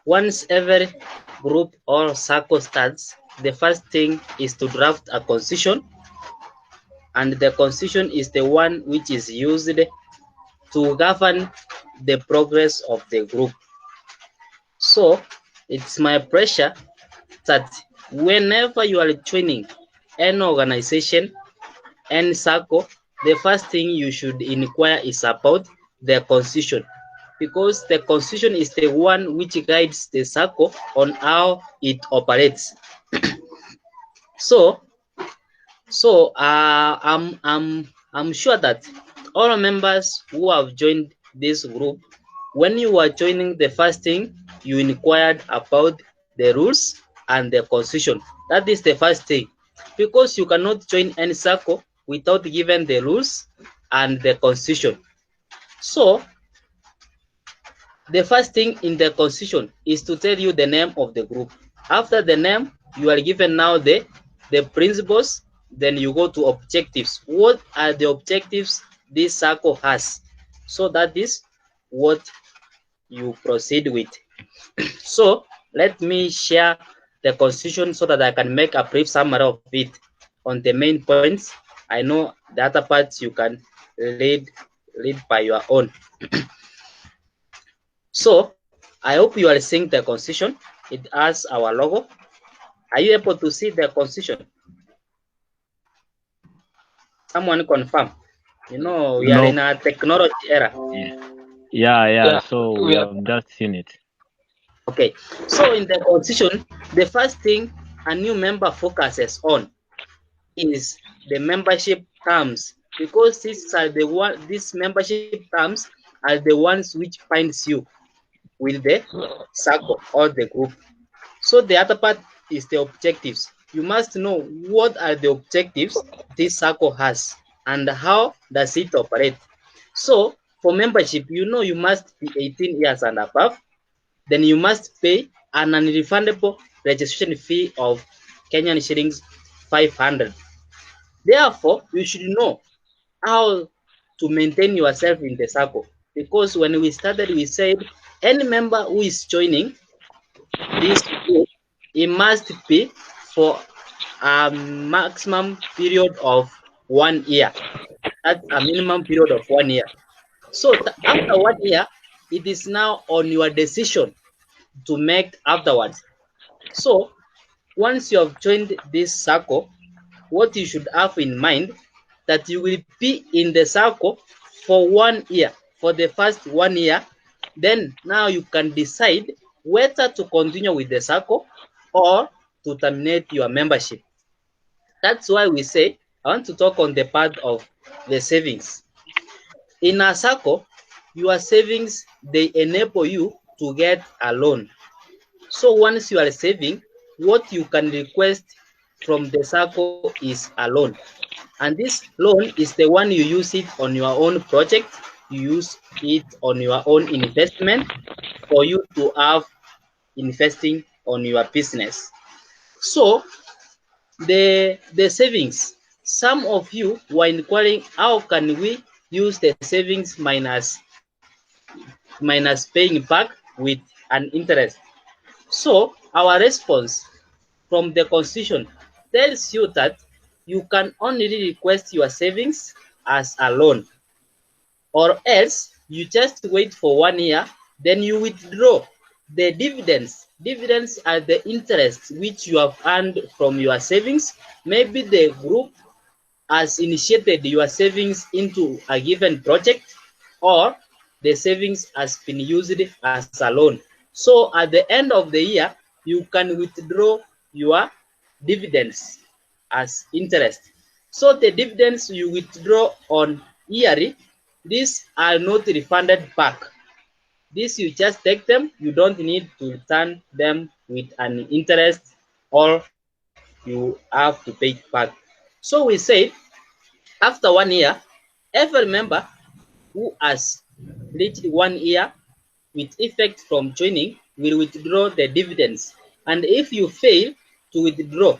once every group or Sacco starts, the first thing is to draft a constitution, and the constitution is the one which is used to govern the progress of the group. So it's my pressure that whenever you are joining any organization, any Sacco, the first thing you should inquire is about the constitution, because the constitution is the one which guides the Sacco on how it operates. So I'm sure that all members who have joined this group, when you are joining, the first thing you inquired about the rules and the constitution. That is the first thing, because you cannot join any Sacco without giving the rules and the constitution. So the first thing in the constitution is to tell you the name of the group. After the name, you are given now the principles. Then you go to objectives. What are the objectives this Sacco has? So that is what you proceed with. So let me share the constitution so that I can make a brief summary of it on the main points. I know the other parts you can read by your own. So I hope you are seeing the constitution. It has our logo. Are you able to see the constitution? Someone confirm. You know, we are in a technology era. Yeah. So we have just seen it. Okay. So in the constitution, the first thing a new member focuses on is the membership terms, because these membership terms are the ones which binds you with the Sacco or the group. So the other part is the objectives. You must know what are the objectives this Sacco has and how does it operate. So for membership, you know you must be 18 years and above. Then you must pay an unrefundable registration fee of Kenyan shillings 500. Therefore, you should know how to maintain yourself in the circle, because when we started, we said any member who is joining this group, he must pay for a maximum period of 1 year. That's a minimum period of 1 year. So after 1 year, it is now on your decision to make afterwards. So once you have joined this circle, what you should have in mind that you will be in the circle for 1 year, for the first 1 year. Then now you can decide whether to continue with the circle or to terminate your membership. That's why we say I want to talk on the part of the savings. In a circle, your savings, they enable you to get a loan. So once you are saving, what you can request from the Sacco is a loan. And this loan is the one you use it on your own project, you use it on your own investment for you to have investing on your business. So the savings, some of you were inquiring how can we use the savings minus paying back with an interest. So our response from the constitution tells you that you can only request your savings as a loan, or else you just wait for 1 year, then you withdraw the dividends. Dividends are the interest which you have earned from your savings. Maybe the group has initiated your savings into a given project, or the savings has been used as a loan. So at the end of the year, you can withdraw your dividends as interest. So the dividends you withdraw on yearly, these are not refunded back. This you just take them, you don't need to return them with an interest, or you have to pay it back. So we said after 1 year, every member who has reached 1 year with effect from joining will withdraw the dividends. And if you fail to withdraw,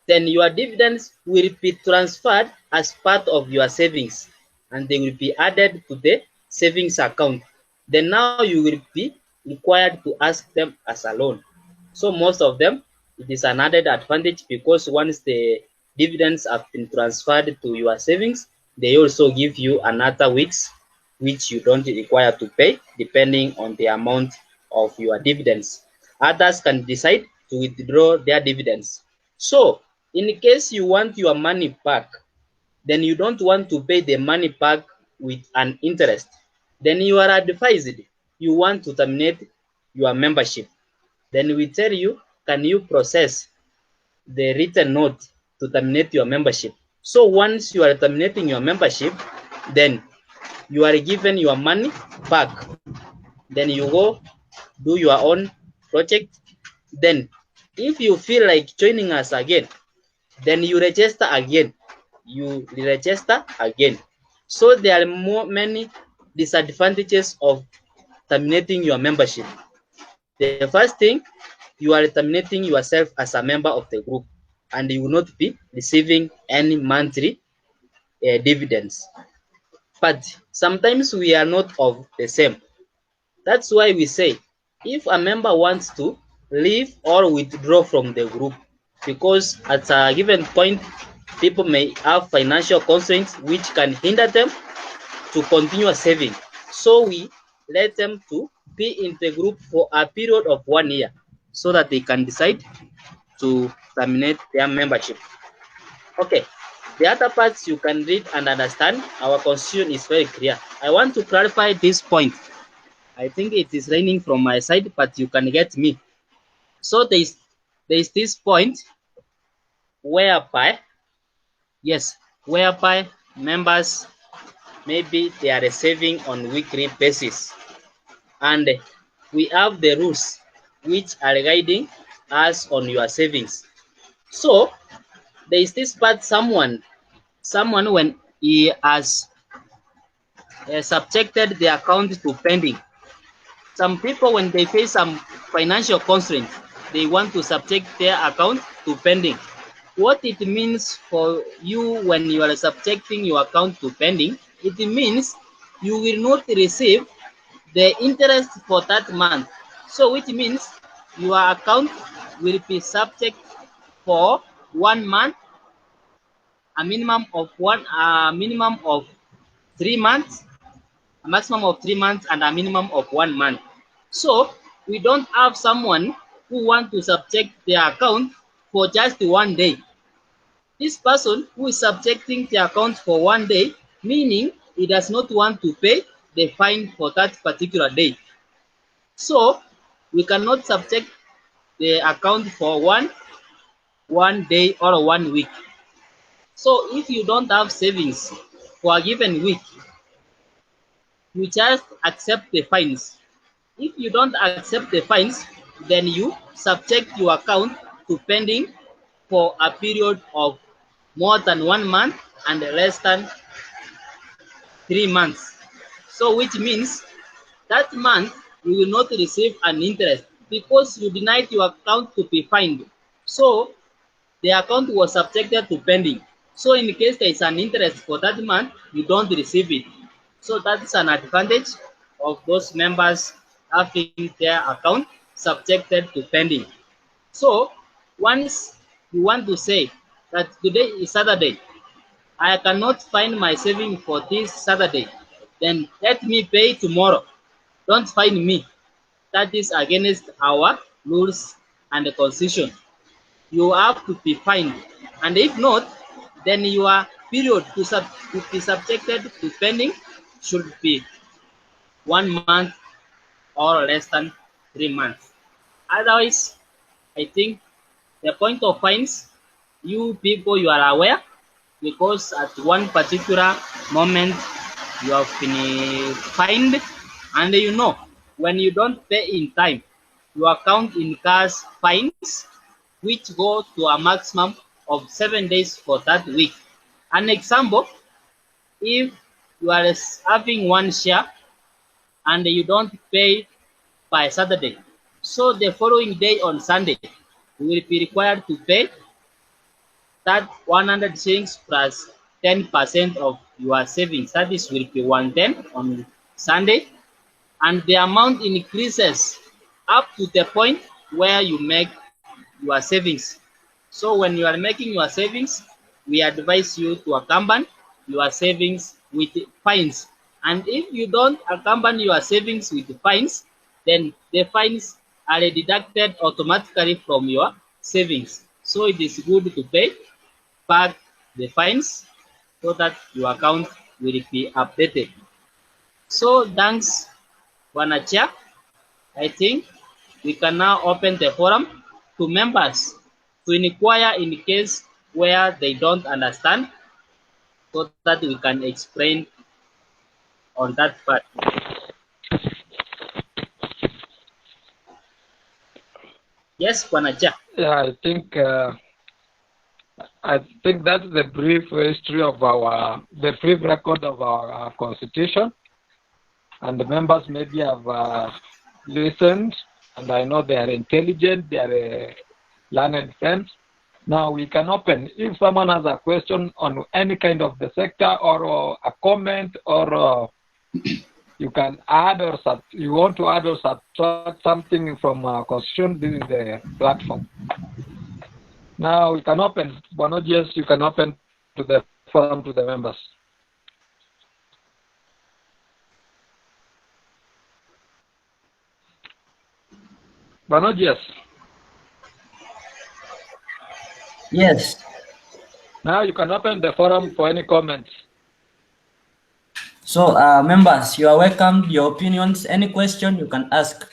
then your dividends will be transferred as part of your savings, and they will be added to the savings account. Then now you will be required to ask them as a loan. So most of them, it is an added advantage, because once the dividends have been transferred to your savings, they also give you another weeks which you don't require to pay depending on the amount of your dividends. Others can decide to withdraw their dividends. So in case you want your money back, then you don't want to pay the money back with an interest, then you are advised you want to terminate your membership. Then we tell you, can you process the written note to terminate your membership? So once you are terminating your membership, then you are given your money back. Then you go do your own project. Then if you feel like joining us again, then you register again. You register again. So there are many disadvantages of terminating your membership. The first thing, you are terminating yourself as a member of the group, and you will not be receiving any monthly dividends. But sometimes we are not of the same. That's why we say if a member wants to leave or withdraw from the group, because at a given point people may have financial constraints which can hinder them to continue saving. So we let them to be in the group for a period of 1 year so that they can decide to terminate their membership. Okay, The other parts you can read and understand. Our constitution is very clear. I want to clarify this point. I think it is raining from my side, but you can get me. So there is this point whereby, yes, whereby members, maybe they are saving on weekly basis, and we have the rules which are guiding us on your savings. So there is this part, someone when he has subjected the account to pending. Some people, when they face some financial constraints, they want to subject their account to pending. What it means for you when you are subjecting your account to pending, it means you will not receive the interest for that month. So which means your account will be subject for 1 month, a minimum of 3 months, a maximum of 3 months, and a minimum of 1 month. So we don't have someone who want to subject their account for just 1 day. This person who is subjecting the account for 1 day, meaning he does not want to pay the fine for that particular day. So we cannot subject the account for one day or 1 week. So if you don't have savings for a given week, you just accept the fines. If you don't accept the fines, then you subject your account to pending for a period of more than 1 month and less than 3 months. So which means that month you will not receive an interest because you denied your account to be fined. So the account was subjected to pending. So in case there is an interest for that month, you don't receive it. So that's an advantage of those members having their account subjected to pending. So once you want to say that today is Saturday, I cannot find my saving for this Saturday, then let me pay tomorrow. Don't fine me. That is against our rules and the constitution. You have to be fined, and if not, then your period to be subjected to pending should be 1 month or less than 3 months. Otherwise, I think the point of fines, you people, you are aware, because at one particular moment you have been fined, and you know when you don't pay in time, your account incurs fines which go to a maximum of 7 days for that week. An example, if you are having one share and you don't pay by Saturday, so the following day on Sunday, you will be required to pay that 100 shillings plus 10% of your savings. That is will be 110 on Sunday, and the amount increases up to the point where you make your savings. So when you are making your savings, we advise you to accompany your savings with fines. And if you don't accompany your savings with fines, then the fines are deducted automatically from your savings. So it is good to pay back the fines so that your account will be updated. So thanks, Wanacha. I think we can now open the forum to members to inquire in case where they don't understand, so that we can explain on that part. Yes, Wanacha. Yeah, I think that's the brief history of the brief record of our constitution, and the members maybe have listened, and I know they are intelligent, they are learned friends. Now we can open, if someone has a question on any kind of the sector or a comment, or you can add or you want to add or subtract something from our constitution, this is the platform. Now we can open, Bonodius, you can open to the forum to the members. Bonodius. Yes. Now you can open the forum for any comments. So, members, you are welcome. Your opinions, any question you can ask.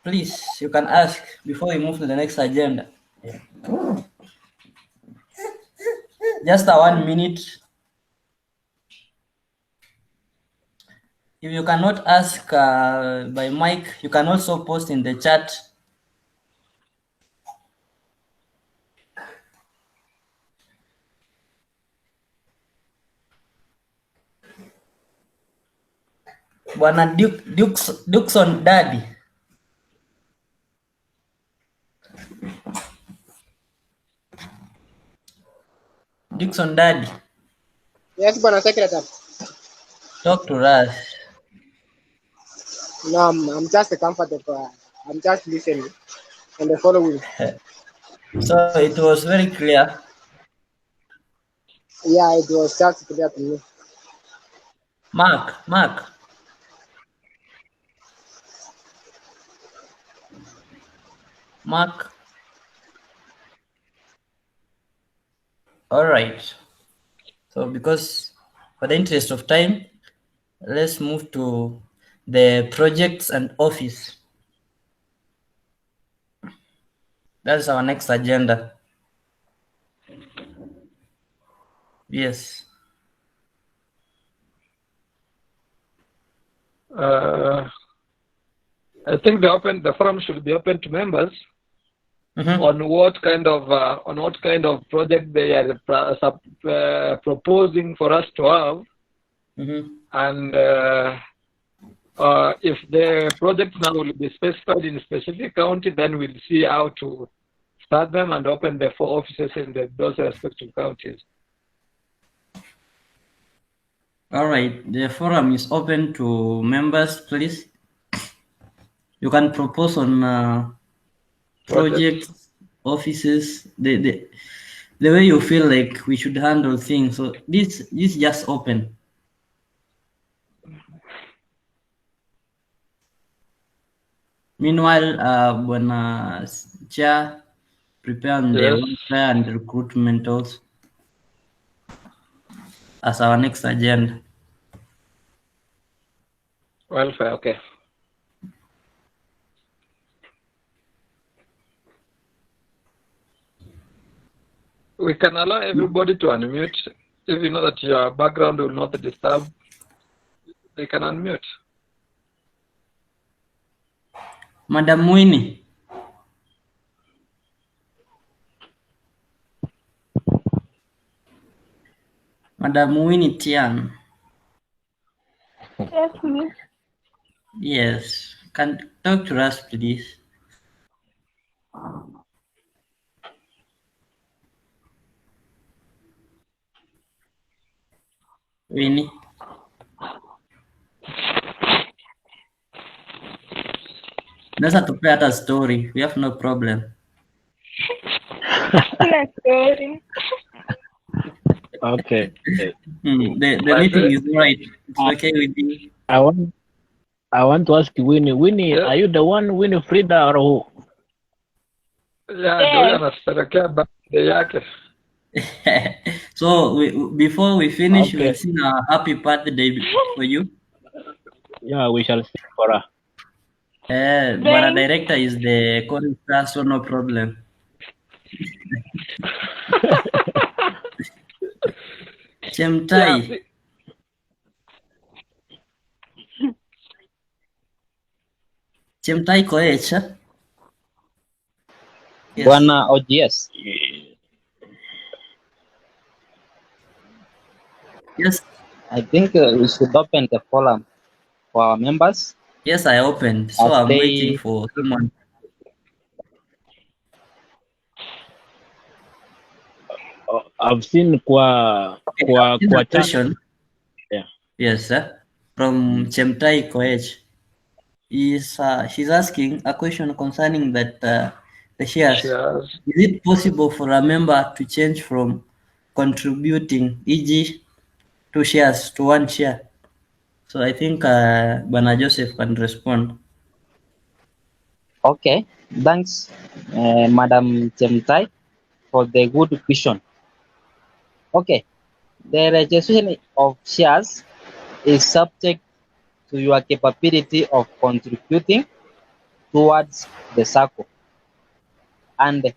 Please, you can ask before we move to the next agenda. Just a 1 minute. If you cannot ask by mic, you can also post in the chat. Bwana Dukson Daddy. Dixon Daddy. Yes, Bwana Secretary. Talk to us. No, I'm just comfortable. I'm just listening and following. So it was very clear. Yeah, it was just clear to me. Mark. All right. So because for the interest of time, let's move to the projects and office. That's our next agenda. Yes. I think the forum should be open to members on what kind of project they are proposing for us to have, and if the project now will be specified in a specific county, then we'll see how to start them and open the 4 offices in those respective counties. All right, the forum is open to members, please. You can propose on projects, offices, the way you feel like we should handle things. So this is just open. Meanwhile, when Chair prepare the welfare and recruitment also as our next agenda. Welfare, okay. We can allow everybody to unmute. If you know that your background will not disturb, they can unmute. Madam Winnie. Madam Winnie Tian. Yes, miss. Yes. Can talk to us, please. Winnie. That's a to play a story. We have no problem. Story. Okay. The meeting is right. It's okay with you. I want to ask Winnie. Winnie, are you the one Winnie Frida or who? So before we finish, we'll sing a happy birthday for you. Yeah, we shall sing for her. But our director is the chorister, so no problem. Chemtai. Chemtai Koecha. Bwana OGS. Yes. I think we should open the forum for our members. Yes, I opened. So I'm waiting for someone. I've seen kwa question. Yeah. Yes, sir. From Chemtai Koech. She's asking a question concerning that the shares. Is it possible for a member to change from contributing, e.g., 2 shares to 1 share? So I think Bwana Joseph can respond. Okay, thanks, Madam Chemtai. for the good question. Okay, the registration of shares is subject to your capability of contributing towards the Sacco, and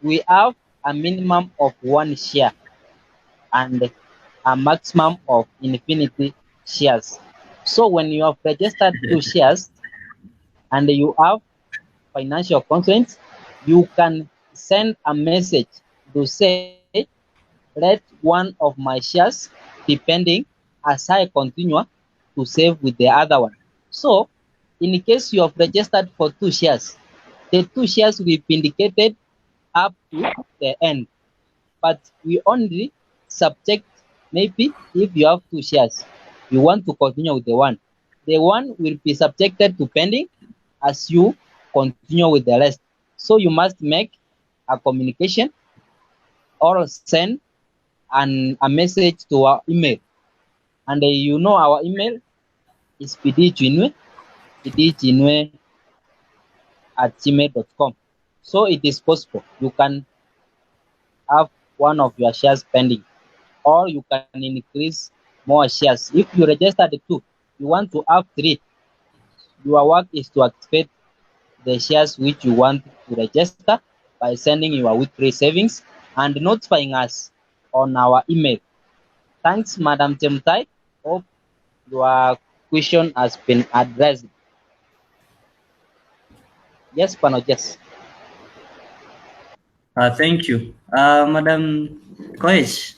we have a minimum of 1 share and a maximum of infinity shares. So when you have registered 2 shares and you have financial constraints, you can send a message to say, let one of my shares be pending as I continue to save with the other one. So in case you have registered for 2 shares, the 2 shares will be indicated up to the end, but we only subject maybe if you have 2 shares, you want to continue with the one will be subjected to pending as you continue with the rest. So you must make a communication or send a message to our email, and you know our email is Jiinue@gmail.com. So it is possible you can have one of your shares pending, or you can increase more shares. If you registered 2, you want to have 3, your work is to activate the shares which you want to register by sending your weekly savings and notifying us on our email. Thanks, Madam Temtai. Hope your question has been addressed. Yes, Pano, yes. Thank you. Madam Koish,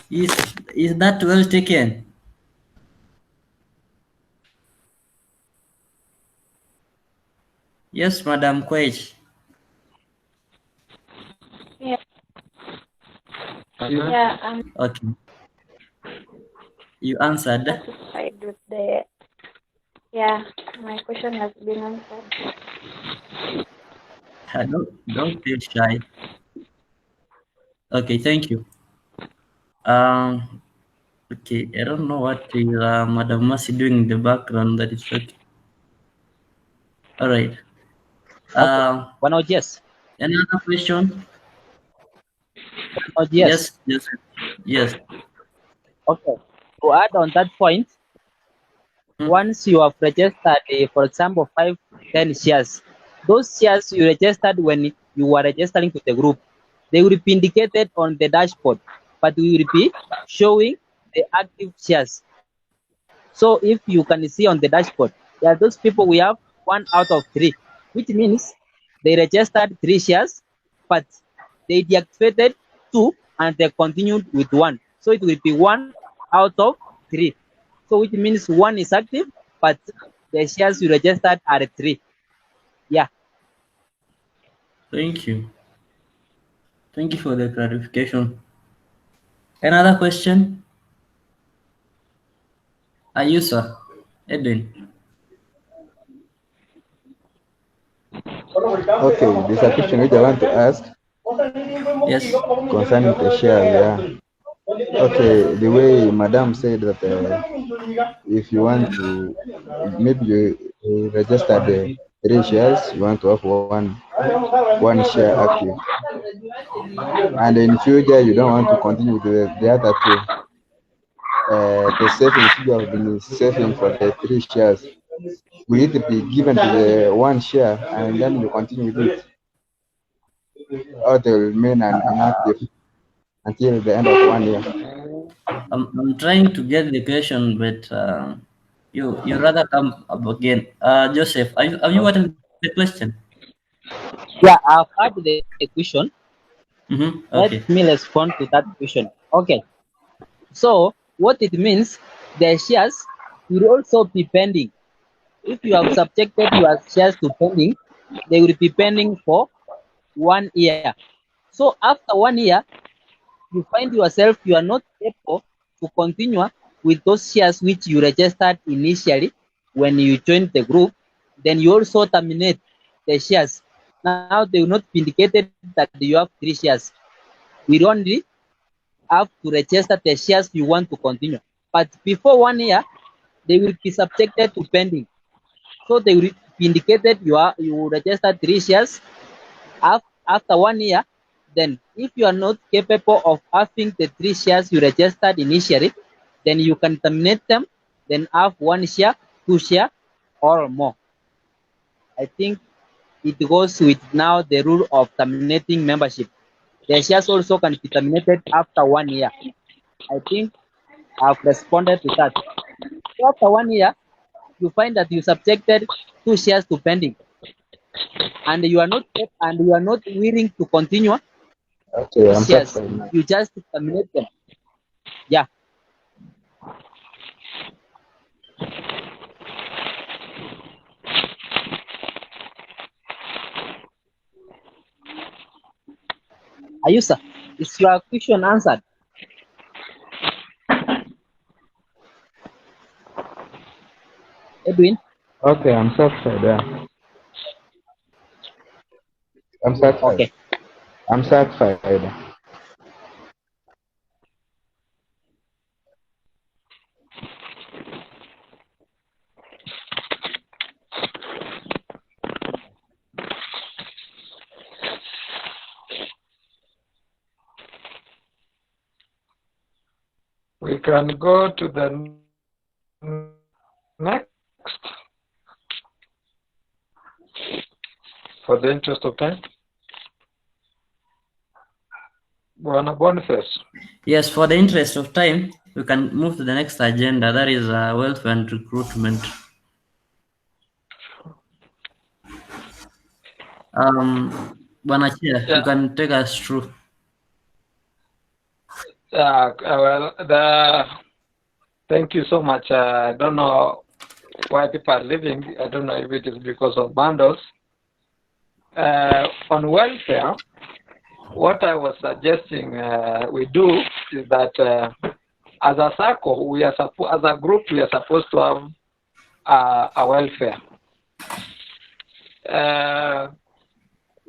is that well taken? Yes, Madam Koish. Yeah. You, Yeah, okay. You answered. satisfied with the. Yeah, my question has been answered. Don't feel shy. Okay, thank you. Okay, I don't know what is Madam Mercy doing in the background. That is okay. All right. Pano, yes. Any other question? Pano, yes. Yes. Okay. To add on that point, once you have registered, for example, 5, 10 shares, those shares you registered when you were registering to the group, they will be indicated on the dashboard, but we will be showing the active shares. So if you can see on the dashboard, there are those people we have 1 out of 3, which means they registered 3 shares, but they deactivated 2 and they continued with 1. So it will be 1 out of 3. So which means 1 is active, but the shares you registered are 3. Yeah. Thank you. Thank you for the clarification. Another question? Ayusa, Edwin. Okay, there's a question which I want to ask. Yes. Concerning the shares, yeah. Okay, the way Madam said that if you want to, maybe you register the 3 shares, you want to have one share active, and in future you don't want to continue with the other 2. The savings you have been saving for the 3 shares, will it be given to the 1 share and then you continue with it, or they will remain inactive until the end of 1 year? I'm trying to get the question, but you rather come up again. Joseph, have you gotten the question? Yeah, I've heard the question. Okay. Let me respond to that question. Okay. So what it means, the shares will also be pending. If you have subjected your shares to pending, they will be pending for 1 year. So after 1 year, you find yourself you are not able to continue with those shares which you registered initially when you joined the group, then you also terminate the shares. Now they will not be indicated that you have 3 shares. We only have to register the shares you want to continue. But before 1 year, they will be subjected to pending. So they will be indicated you registered 3 shares. After 1 year, then if you are not capable of having the 3 shares you registered initially, then you can terminate them, then have 1 share, 2 share, or more. I think it goes with now the rule of terminating membership. The shares also can be terminated after 1 year. I think I've responded to that. So after 1 year, you find that you subjected 2 shares to pending, and you are not willing to continue. Okay, I'm Shares, satisfied now. you just terminate them. Yeah. Ayusa, is your question answered? Edwin? Okay, I'm satisfied. Yeah. I'm satisfied. Okay. I'm satisfied. We can go to the next for the interest of time. Boniface. Yes, for the interest of time, we can move to the next agenda, that is welfare and recruitment. Bwana Chair, you can take us through. Thank you so much. I don't know why people are leaving. I don't know if it is because of bundles. On welfare, what I was suggesting we do is that as a Sacco, as a group, we are supposed to have a welfare.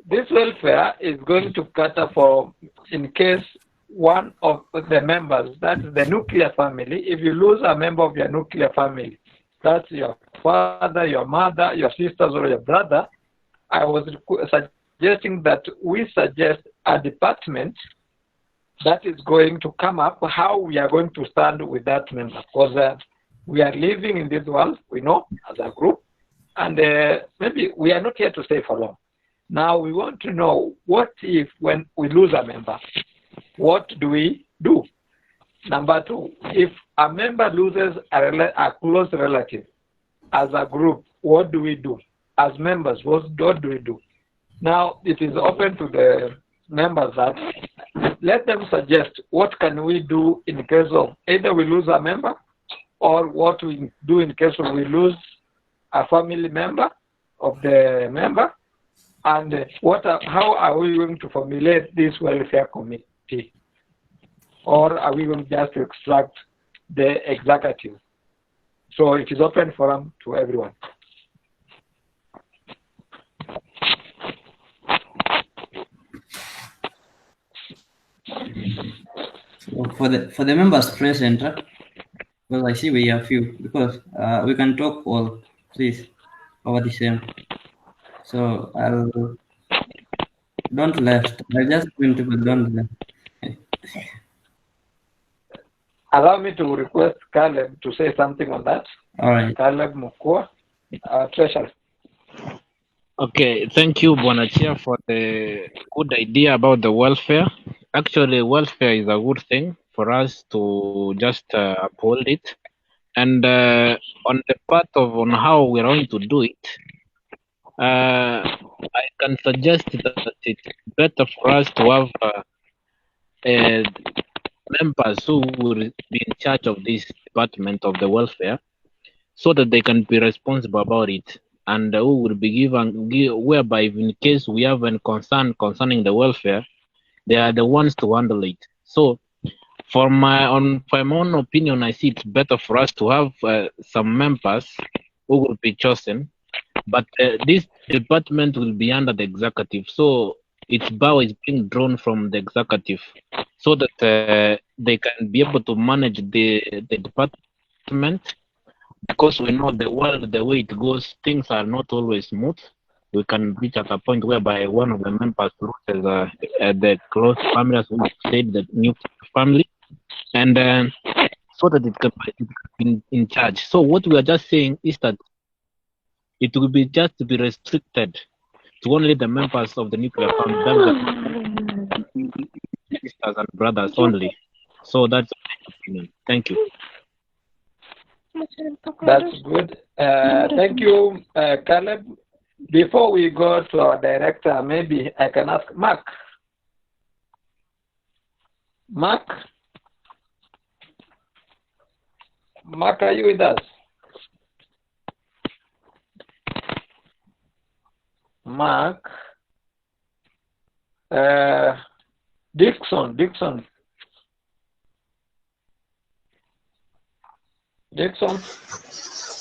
This welfare is going to cater for in case one of the members, that's the nuclear family, if you lose a member of your nuclear family, that's your father, your mother, your sisters, or your brother, I was suggesting that we suggest a department that is going to come up how we are going to stand with that member, because we are living in this world, we know, as a group, and maybe we are not here to stay for long. Now we want to know, what if when we lose a member, what do we do? Number two, if a member loses a close relative, as a group, what do we do? As members, what do we do? Now it is open to the members that let them suggest what can we do in case of either we lose a member or what we do in case of we lose a family member of the member, and how are we going to formulate this welfare committee, or are we going just to extract the executive? So it is open forum to everyone. So for the members present, well, I see we have few, because we can talk all, please, over the same. So don't left. I just going to don't left. Allow me to request Caleb to say something on that. All right. Caleb Mukua, Treasurer. Okay, thank you, Bwana Chair, for the good idea about the welfare. Actually, welfare is a good thing for us to just uphold it. And on the part of on how we're going to do it, I can suggest that it's better for us to have members who will be in charge of this department of the welfare, so that they can be responsible about it, and who will be whereby in case we have a concern concerning the welfare, they are the ones to handle it. So for my own opinion, I see it's better for us to have some members who will be chosen, but this department will be under the executive, so its power is being drawn from the executive, so that they can be able to manage the department, because we know the world, the way it goes, things are not always smooth. we can reach at a point whereby one of the members loses the close family, as we said, the new family, and so that it can be in charge. So what we are just saying is that it will be just to be restricted to only the members of the nuclear family, that is the sisters and brothers only. So that's my opinion. Thank you. That's good. Thank you, Caleb. Before we go to our director, maybe I can ask Mark. Mark, are you with us? Mark, Dixon.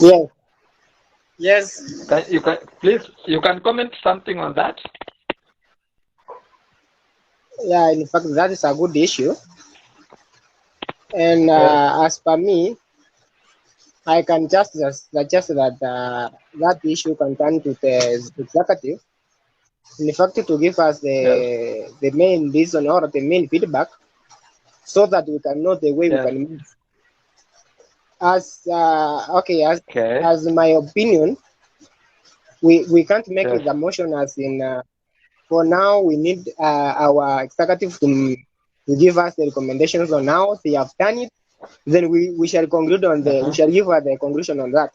Yeah. Yes. You can comment something on that. Yeah, in fact, that is a good issue. And as per me, I can just suggest that that issue can turn to the executive. In fact, to give us the main reason or the main feedback, so that we can know the way we can move. As my opinion, we can't make the motion as in. For now, we need our executive to give us the recommendations on how they have done it. Then we shall conclude on we shall give her the conclusion on that.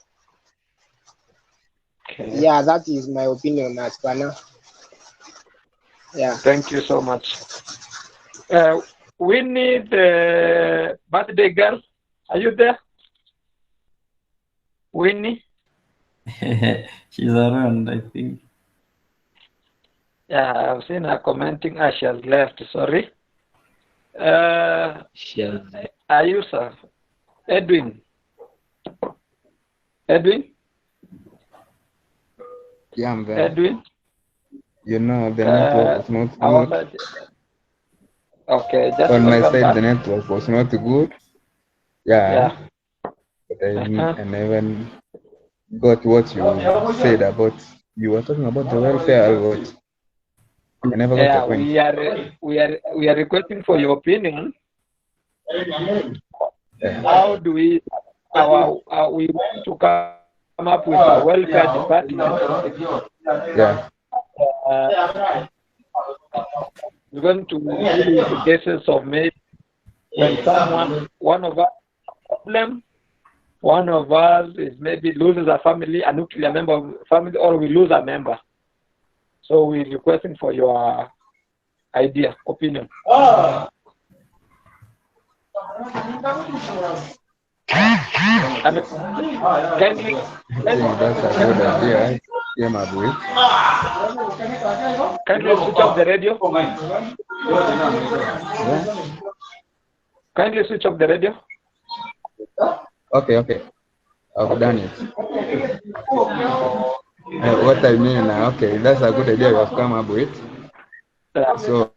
Okay. Yeah, that is my opinion as for now. Yeah. Thank you so much. We need the birthday girl. Are you there? Winnie? She's around, I think. Yeah, I've seen her commenting. She has left. Sorry. Are you, sir? Edwin? Yeah, I'm there. Edwin? You know, the network was not good. Okay, just on my side, back. the network was not good. Yeah. But I never got what you said about. You were talking about the welfare. I never got the point. We are requesting for your opinion. How do we want to come up with a welfare department? Yeah. We're going to deal with cases of maybe when one of us problem, one of us is maybe loses a family, a nuclear member of the family, or we lose a member. So we're requesting for your opinion. And kindly, that's a good idea. Yeah, my boy. Kindly switch off the radio. Yeah. Kindly switch off the radio. Okay. I've done it. What I mean, okay, that's a good idea you have come up with. So,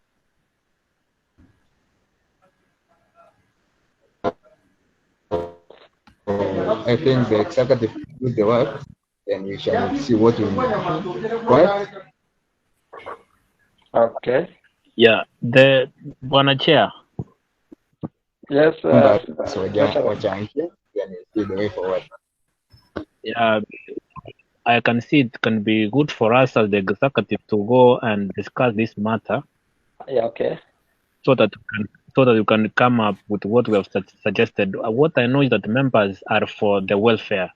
I think the executive will do the work, then we shall see what we need. Right? Okay. Yeah, the Bwana Chair. Yes. So, then you see the way forward. Yeah, I can see it can be good for us as the executive to go and discuss this matter. Yeah, okay. So that you can come up with what we have suggested. What I know is that members are for the welfare.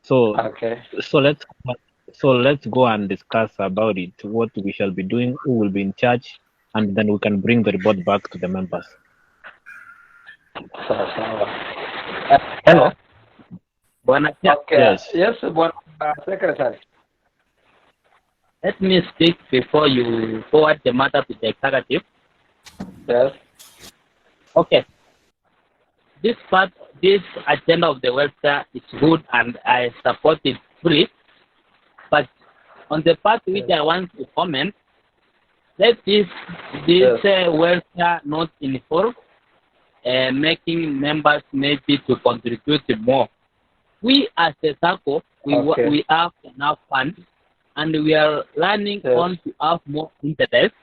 So let's go and discuss about it, what we shall be doing, who will be in charge, and then we can bring the report back to the members. Hello. Okay. Yes, Secretary. Let me speak before you forward the matter to the executive. Yes. Okay. This agenda of the welfare is good and I support it fully. But on the part which I want to comment, let this welfare not involve making members maybe to contribute more. We as a Sacco, we have enough funds and we are learning on to have more interest.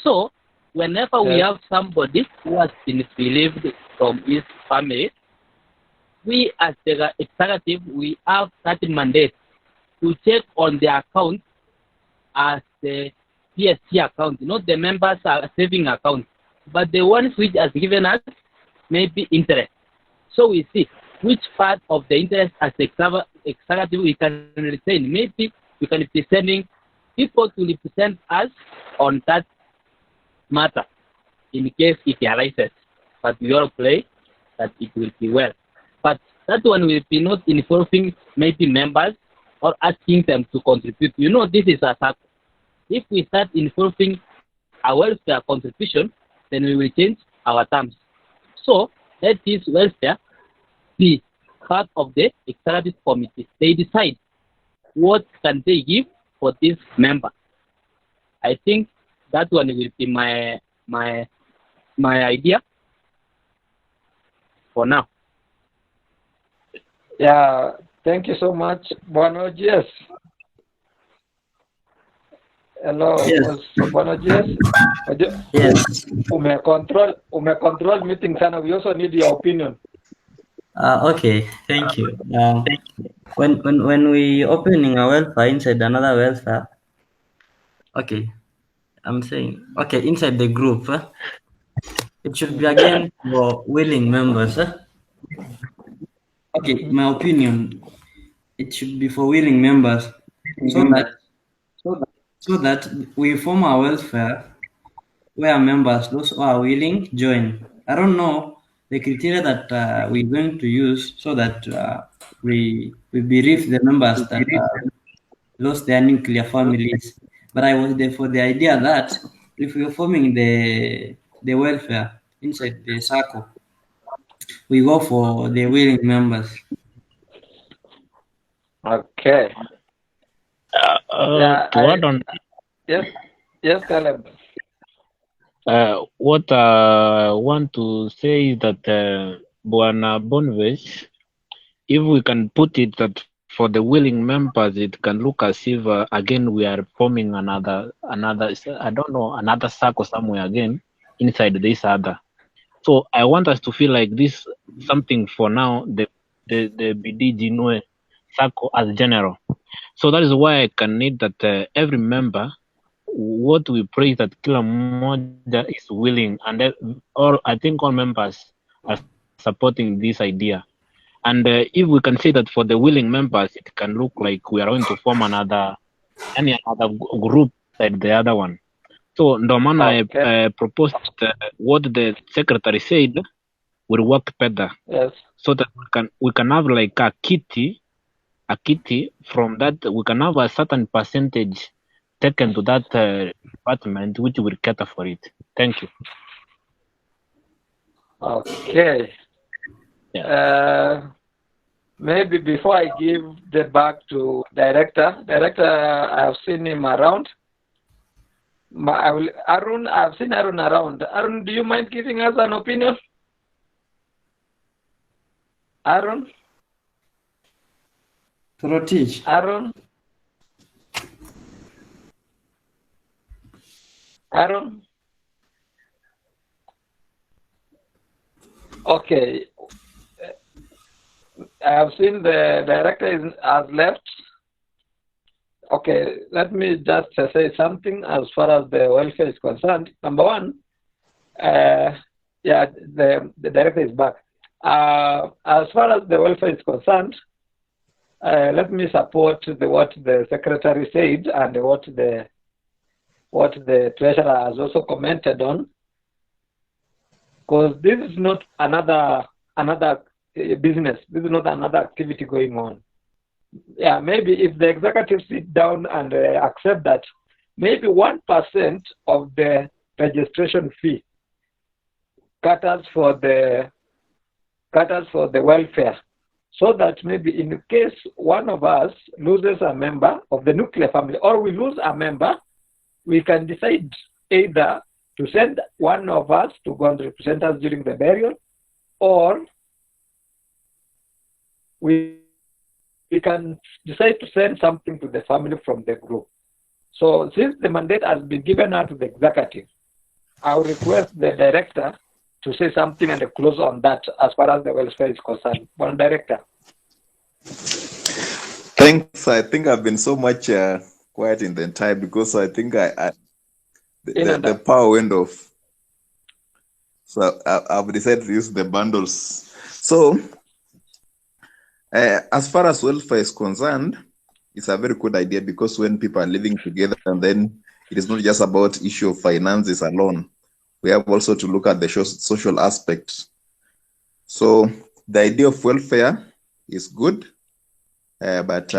So whenever we have somebody who has been bereaved from his family, we as the executive, we have certain mandate to check on the account as the PSC account, not the members are saving account, but the ones which has given us maybe interest. So we see which part of the interest as the executive we can retain. Maybe we can be sending people to represent us on that matter in case it arises. But we all pray that it will be well. But that one will be not involving maybe members or asking them to contribute. You know, this is a Sacco. If we start involving a welfare contribution, then we will change our terms. So let this welfare be part of the executive committee. They decide what can they give for this member. I think that one will be my idea for now. Yeah, thank you so much, Bono. Yes. Hello, Yes. Bono. Yes. Yes. Control meeting sana. We also need your opinion. Okay, thank you. When we opening a welfare inside another welfare, okay, I'm saying, okay, inside the group, it should be again for willing members. Okay, my opinion, it should be for willing members, so that we form a welfare where members, those who are willing, join. I don't know the criteria that we're going to use so that we bereave the members that lost their nuclear families. But I was there for the idea that if we're forming the welfare inside the Sacco, we go for the willing members. Okay. To add on, yes, Caleb. What I want to say is that Buana Bonvesh, if we can put it that for the willing members, it can look as if again we are forming another I don't know, another Sacco somewhere again inside this other. So I want us to feel like this something for now, the Bidii Jiinue Sacco as general. So that is why I can need that every member, what we pray that kila mmoja is willing, and all I think all members are supporting this idea. And if we can say that for the willing members, it can look like we are going to form another group like the other one. So Ndomana I proposed what the secretary said will work better. Yes. So that we can have like a kitty from that. We can have a certain percentage taken to that department, which will cater for it. Thank you. Okay. Yeah. Maybe before I give the back to director, I have seen him around. I've seen Arun around. Arun, do you mind giving us an opinion? Arun? Protich. Arun? Okay. I have seen the director has left. Okay, let me just say something as far as the welfare is concerned. Number one, the director is back. As far as the welfare is concerned, let me support what the secretary said and what the treasurer has also commented on, because this is not another business. This is not another activity going on. Yeah, maybe if the executive sit down and accept that, maybe 1% of the registration fee caters for the welfare, so that maybe in case one of us loses a member of the nuclear family, or we lose a member, we can decide either to send one of us to go and represent us during the burial, or we we can decide to send something to the family from the group. So since the mandate has been given out to the executive, I'll request the director to say something and close on that as far as the welfare is concerned. One director. Thanks. I think I've been so much quiet in the entire because I think the power went off. So I've decided to use the bundles. So as far as welfare is concerned, it's a very good idea because when people are living together, and then it is not just about issue of finances alone. We have also to look at the social aspect. So the idea of welfare is good, but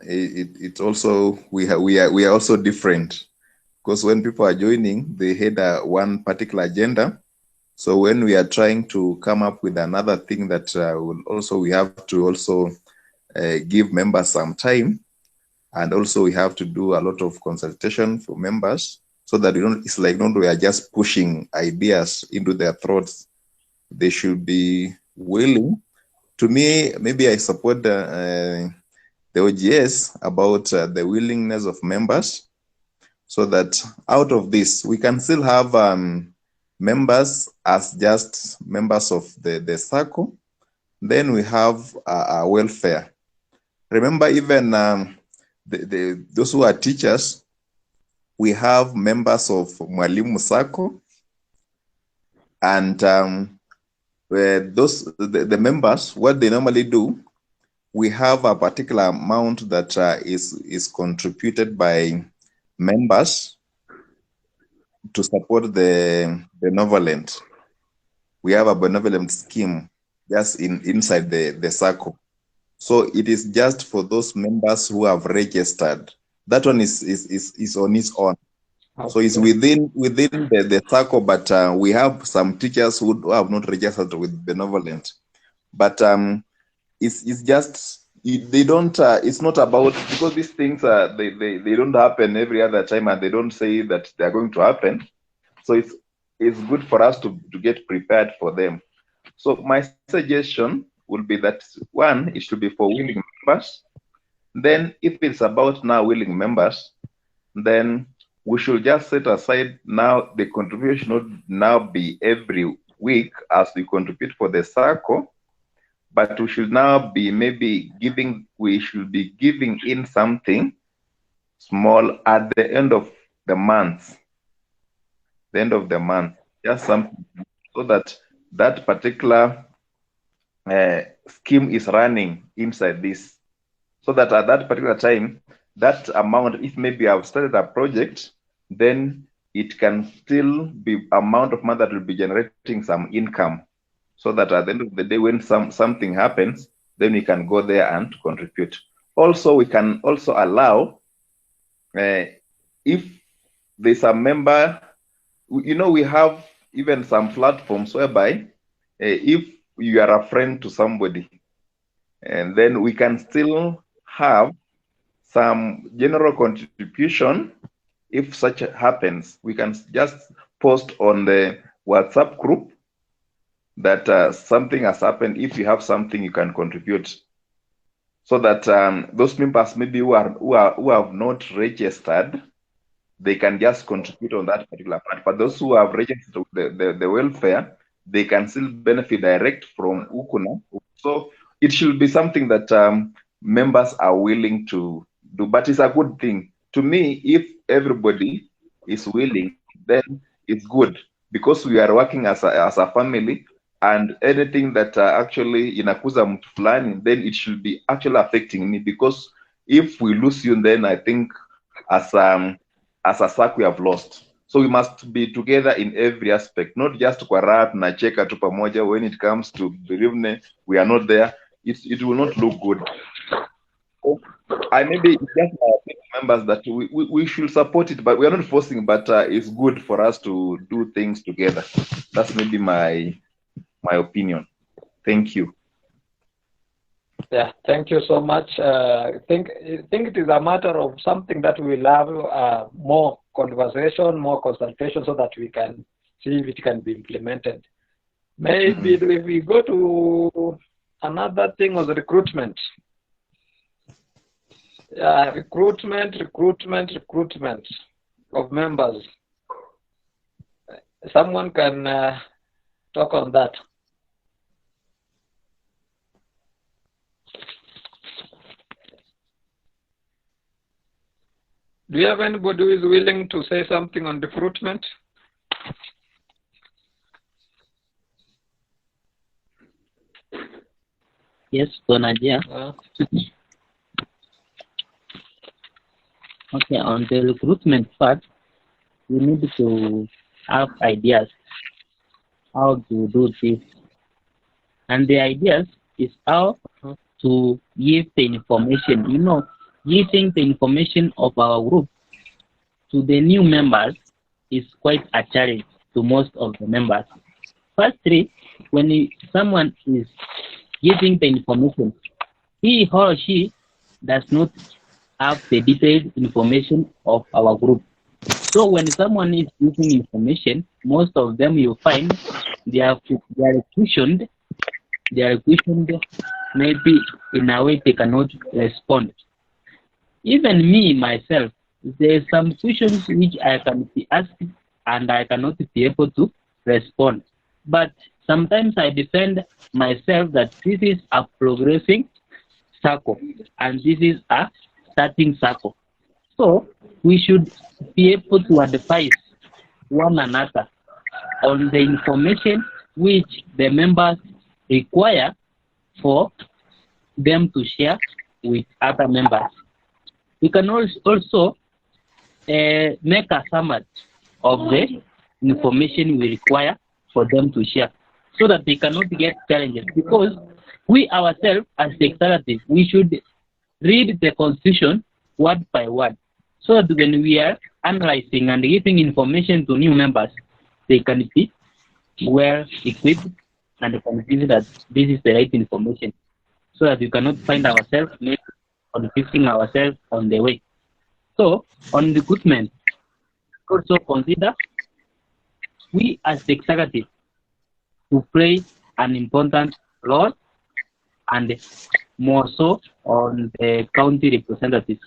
it also we are also different because when people are joining, they had one particular agenda. So when we are trying to come up with another thing that we have to also give members some time, and also we have to do a lot of consultation for members so that it's like we are just pushing ideas into their throats. They should be willing. To me, maybe I support the OGS about the willingness of members, so that out of this we can still have members as just members of the Sacco. Then we have welfare. Remember, even those who are teachers, we have members of Mwalimu Sacco, and the members, what they normally do, we have a particular amount that is contributed by members to support the benevolent. We have a benevolent scheme just inside the Sacco. So it is just for those members who have registered. That one is on its own. Okay. So it's within the Sacco, but we have some teachers who have not registered with benevolent. But it's just they don't. It's not about, because these things they don't happen every other time, and they don't say that they are going to happen. So it's good for us to get prepared for them. So my suggestion will be that, one, it should be for willing members. Then if it's about now willing members, then we should just set aside now the contribution would now be every week as we contribute for the Sacco, but we should now be giving in something small at the end of the month. Just something so that particular scheme is running inside this, so that at that particular time, that amount, if maybe I've started a project, then it can still be amount of money that will be generating some income, so that at the end of the day, when something happens, then we can go there and contribute. Also, we can also allow, if there's a member, we have even some platforms whereby if you are a friend to somebody, and then we can still have some general contribution. If such happens, we can just post on the WhatsApp group that something has happened. If you have something, you can contribute, so that those members maybe who have not registered, they can just contribute on that particular part. But those who have registered the welfare, they can still benefit direct from Ukuna. So it should be something that members are willing to do, but it's a good thing. To me, if everybody is willing, then it's good, because we are working as a family, and anything that actually inakuza mtu fulani, then it should be actually affecting me, because if we lose you, then I think as a Sacco we have lost. So we must be together in every aspect, not just kwa raha tunacheka tu pamoja. When it comes to bereavement, we are not there. It will not look good. I maybe just members that we should support it, but we are not forcing. But it's good for us to do things together. That's maybe my opinion. Thank you. Yeah, thank you so much. I think it is a matter of something that we'll have more conversation, more consultation, so that we can see if it can be implemented. Maybe if we go to another thing was recruitment. Yeah, recruitment of members. Someone can talk on that. Do you have anybody who is willing to say something on recruitment? Yes, Bonadia. Okay, on the recruitment part, we need to have ideas how to do this. And the ideas is how to give the information. You know, giving the information of our group to the new members is quite a challenge to most of the members. Firstly, when someone is giving the information, he or she does not have the detailed information of our group. So when someone is giving information, most of them you find they are questioned. They are questioned maybe in a way they cannot respond. Even me myself, there are some questions which I can be asked and I cannot be able to respond. But sometimes I defend myself that this is a progressing Sacco and this is a starting Sacco. So we should be able to advise one another on the information which the members require for them to share with other members. We can also make a summary of the information we require for them to share so that they cannot get challenges, because we ourselves as the executive, we should read the constitution word by word so that when we are analyzing and giving information to new members, they can be well equipped and convinced that this is the right information, so that we cannot find ourselves maybe confusing ourselves on the way. So on recruitment, also consider we as the executive to play an important role, and more so on the county representatives.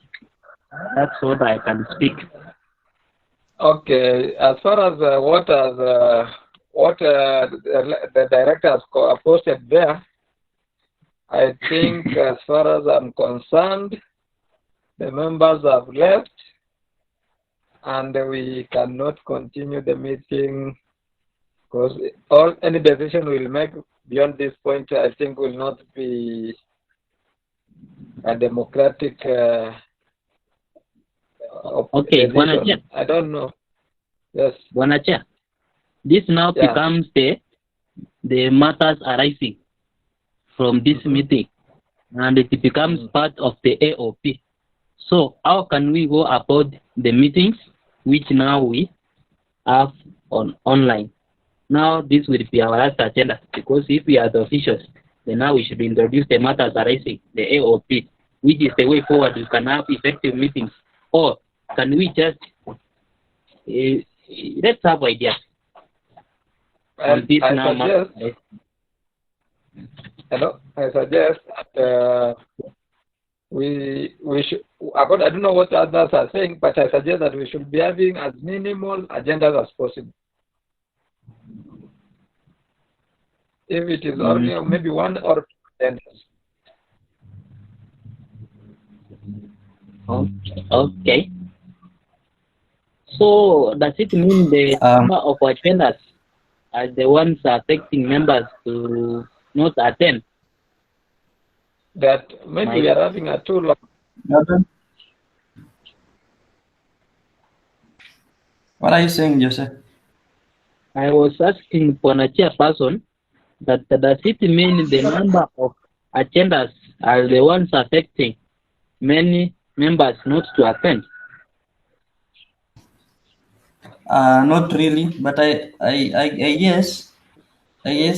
That's what I can speak. Okay, as far as what the director has posted there, I think as far as I'm concerned, the members have left and we cannot continue the meeting because any decision we'll make beyond this point, I think, will not be a democratic okay, decision. I don't know. Yes. Bonacha, this now becomes the matters arising from this meeting, and it becomes part of the AOP. So how can we go about the meetings which now we have online? Now this will be our last agenda, because if we are the officials, then now we should introduce the matters arising, the AOP, which is the way forward we can have effective meetings. Or can we just let's have ideas on this now? I suggest we should. I don't know what others are saying, but I suggest that we should be having as minimal agendas as possible. If it is only maybe one or two agendas. Okay. So does it mean the number of agendas are the ones affecting members to not attend? That maybe we are having a too long. What are you saying, Joseph? I was asking for a chairperson that does it mean the number of agendas are the ones affecting many members not to attend? Not really, but I guess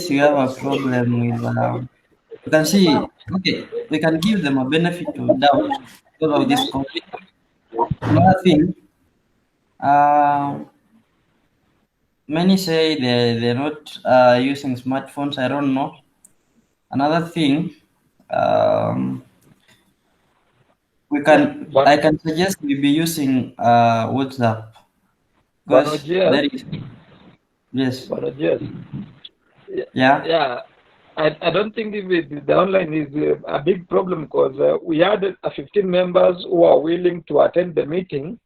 you have a problem with. You can see, okay, we can give them a benefit to doubt because of this COVID. Another thing, many say they're not using smartphones. I don't know. Another thing, I can suggest we be using WhatsApp. Because there is, yes. Yeah. Yeah. I don't think the online is a big problem because we had 15 members who are willing to attend the meeting.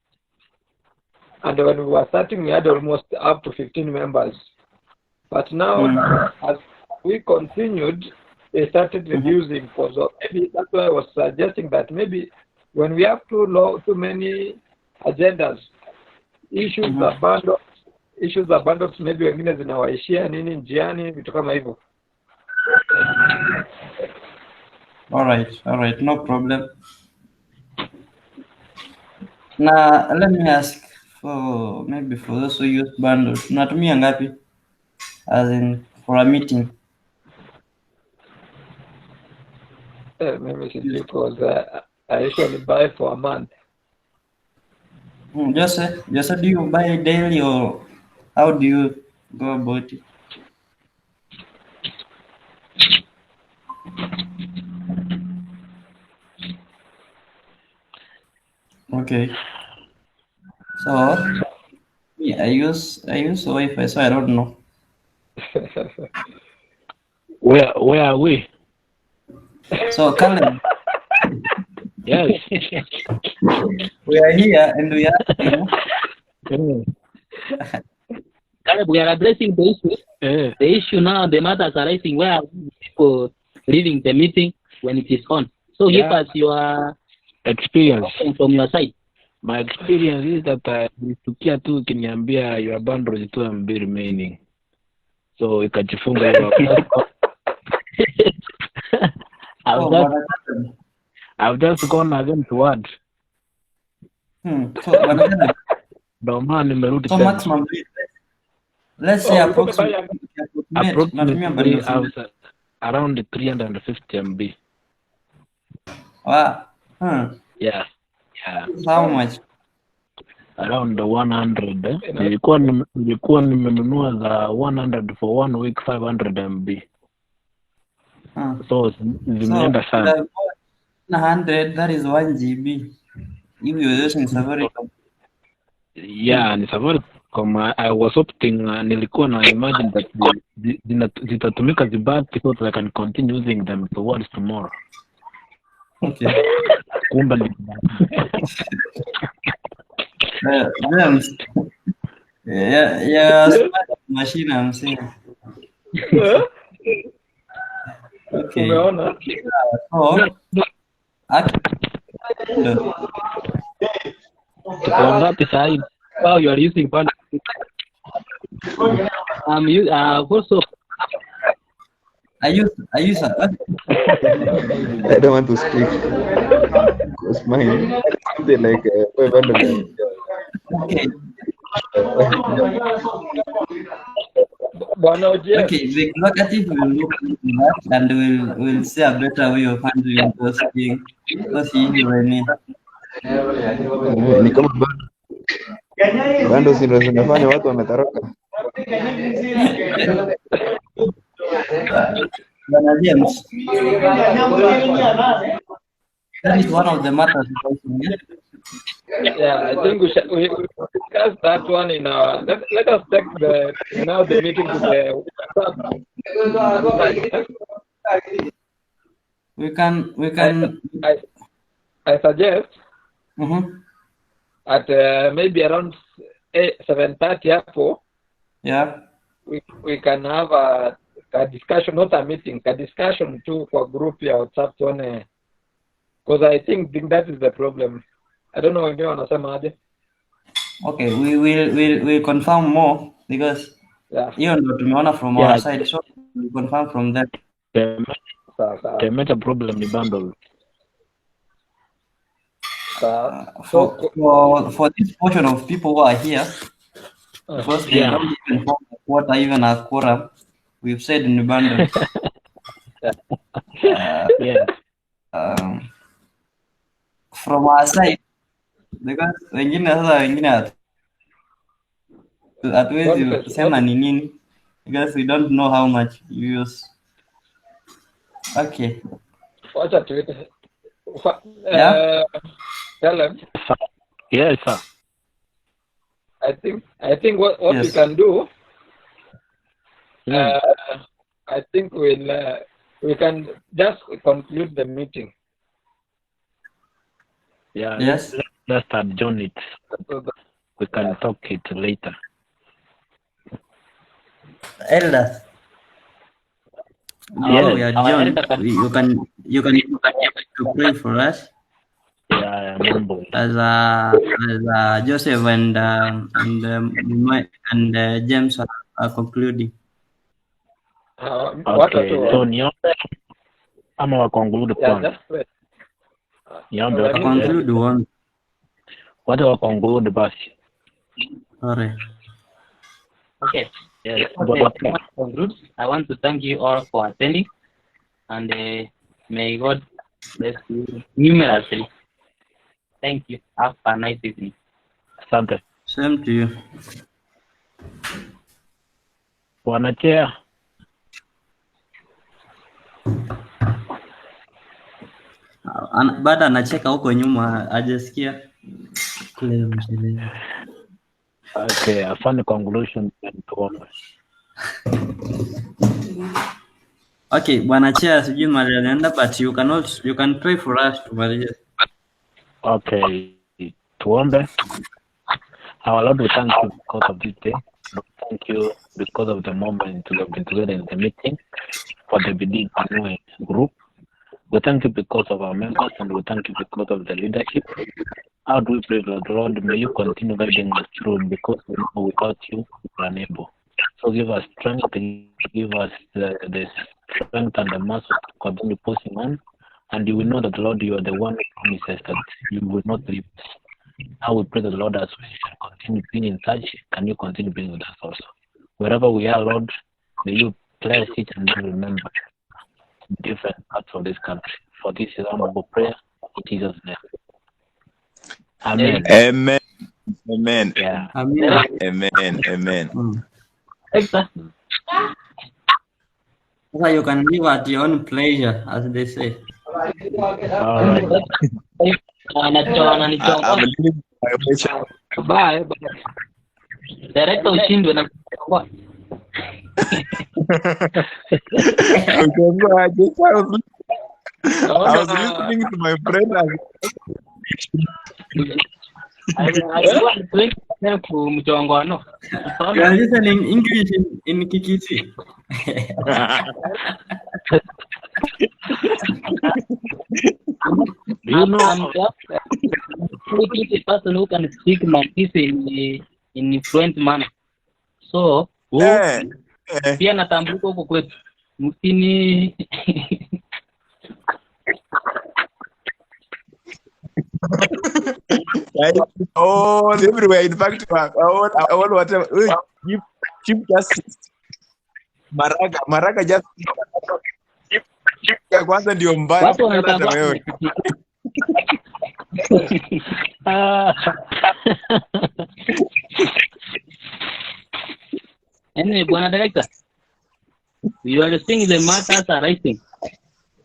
And when we were starting, we had almost up to 15 members. But now, as we continued, they started reducing. So maybe that's why I was suggesting that maybe when we have too many agendas, issues are bundled, maybe wengine zinawaishia nini njiani, vitu kama hivyo. All right, no problem. Now, let me ask for those who use bundles. Unatumia ngapi? As in for a meeting. Maybe because I usually buy for a month. Just do you buy daily or how do you go about it? Okay. So yeah, I use Wi-Fi, so I don't know. Where are we? So Caleb. Yes. We are here and we are Caleb, we are addressing the issue. The issue now, the matters arising where people leaving the meeting when it is on. So give us your experience from your side. My experience is that nilitukia tu ukiniambia your bundle is 2 MB remaining. So ikajifunga hivyo. I've just gone again to what? So maximum, let's say approximately around 350 MB. Wow. Yeah. How much? Around 100. Nilikuwa nimenunua za 100 for 1 week 500 MB. So zimeenda sana. 100, that is 1 GB. If you're using Safaricom. Yeah, ni Safaricom. I was opting, nilikuwa na imagine that zitatumika zibaki so that I can continue using them towards tomorrow. Okay. Kumbe James. Yeah, smart machine, I'm saying. Okay. Wow, you are using bundle. Also I use I don't want to speak because mine something like 500. Okay. Okay, the executive will look into that and will say a better way of handling those things. Because ni kama bando zinafanya watu wametoroka. James, that is one of the matters. Yeah, I think we discuss that one in our. Let us take the meeting to the. We can. I suggest. At maybe around 7:30 hapo. Yeah. We can have a discussion, not a meeting, a discussion too for group ya WhatsApp tuone. Because I think that is the problem. I don't know wengine wanasema aje. Okay, we will confirm more because hiyo ndo tumeona from our side, so we confirm from that. The major problem is bundle. For this portion of people who are here, because they don't even form a quarter, even a quorum, we've said in the bundle. From our side, because wengine hatuwezi kusema ni nini because we don't know how much you use. Okay. Wacha tuweke. Tell them. Yes, sir. I think what Yes. we can do. I think we can just conclude the meeting. Yeah. Yes. Let's adjourn it. We can talk it later. Elder. Before we adjourn, you can to pray for us. Yeah, Mambo. As Joseph and James are concluding. Okay, so niombe ama wakonclude kwanza. Niombe Conclude one. What wakonclude basi. Sorry. Okay. Yes. I want to thank you all for attending, and may God bless you numerously. Thank you. Have a nice evening. Asante. Same to you. Wanachea. Baada anacheka huko nyuma ajasikia kule mzee. Okay, a funny conclusion and tuombe. Okay, Bwana Chair, sijui mahali anaenda, but you can pray for us to Maria. Okay, tuombe. Our Lord, we thank you because of this day. Lord, thank you because of the moment we have been together in the meeting for the Bidii group. We thank you because of our members, and we thank you because of the leadership. How do we pray, Lord? May you continue guiding us through, because we know without you, we are unable. So give us strength, give us the strength and the muscle to continue pushing on. And you will know that, Lord, you are the one who promises that you will not leave us. Now we pray that, Lord, as we shall continue being in touch, can you continue being with us also? Wherever we are, Lord, may you bless each and every member in different parts of this country. For this is our humble prayer in Jesus' name. Amen. Amen. Amen. Yeah. Amen. Amen. Amen. Exactly. So you can live at your own pleasure, as they say. All right. I'm living my pleasure. Bye. Director ushindwe na I was listening to my friend. You are listening English in Kikisi. You know, I'm a person who can speak Kikisi in fluent manner. So, pia natambulika huko kwetu. Msini Oh, everywhere. In fact, I want whatever. Chief Justice Maraga just kwanza ndio mbaya hata wewe. Anyway, Bwana Director, you are saying the matters are rising.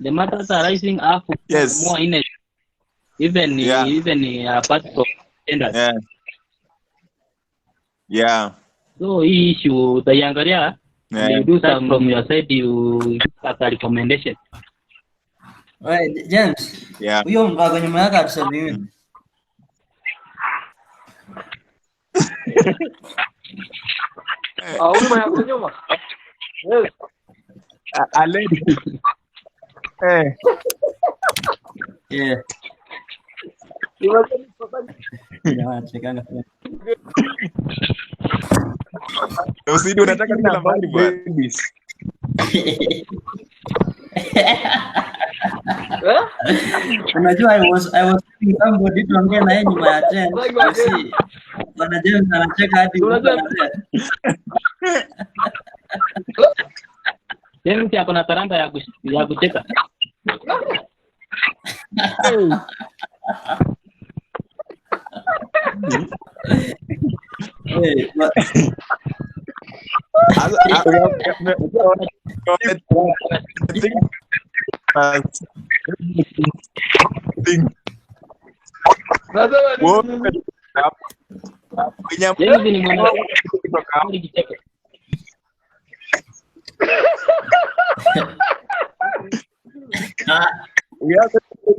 The matters are rising up more in it. Even apart from tenders. Yeah. So hii issue utaiangalia, you do some from your side, you give a recommendation. Right, James. Yeah. Huyo mbago nyuma yake atusalimie. Nyuma yako nyuma. Yes. Already. Yeah. Usidi unataka kila mahali bwana. Unajua I was thinking somebody tuongee na yeye nyuma ya tent. See. Bwana James anacheka hadi James yako na talanta ya kucheka.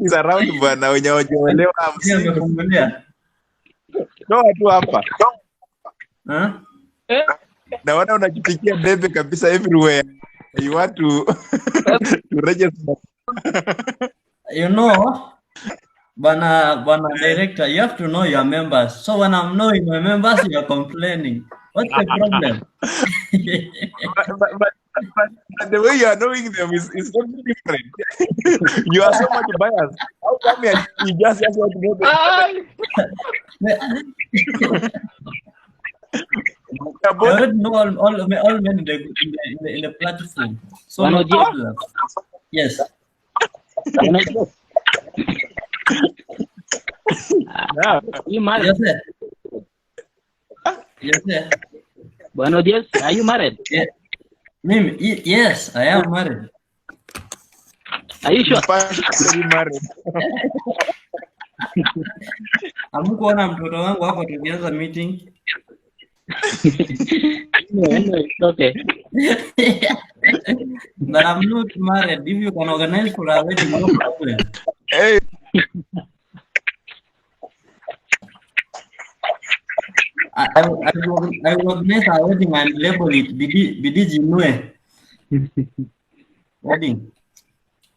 is around bwana wenye wajoelewa toa tu hapa naona unajipikia debe kabisa everywhere. You want to register. You know, Bana director, you have to know your members. So when I'm knowing my members, you're complaining. What's the problem? but the way you are knowing them is totally different. You are so much biased. How come you just want to know them? I already know all men in the platform. So no problem. Yes. You married? Yes, sir. Yes, sir. Buenos dias. Are you married? Yeah. Yes, I am married. Are you sure? Married. Hamkuona mtoto wangu hapo tukianza meeting. Okay. But I'm not married. If you can organize for a wedding, no problem. Hey. I will organize a wedding and label it Bidii Jiinue. Wedding.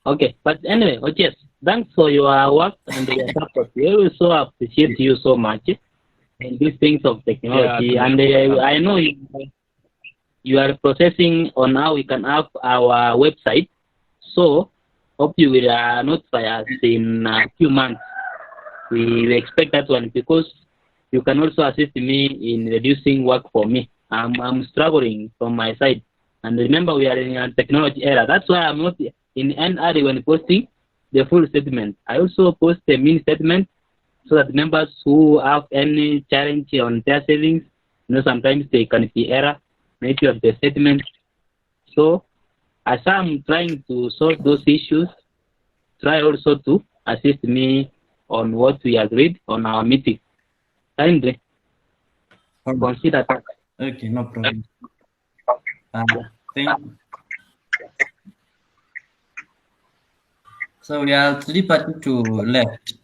Okay, but anyway, yes, thanks for your work and your support. We also appreciate you so much in these things of technology. Yeah, and I know you are processing on how we can have our website. So, hope you will notify us in a few months. We expect that one because you can also assist me in reducing work for me. I'm struggling from my side. And remember, we are in a technology era. That's why I'm not in any hurry when posting the full statement. I also post a mini statement so that members who have any challenge on their savings, sometimes they can see error, maybe of the statement. So, as I'm trying to solve those issues, try also to assist me on what we agreed on our meeting. Kindly consider that. Okay, no problem. Thank you. So we are 3 parties to left.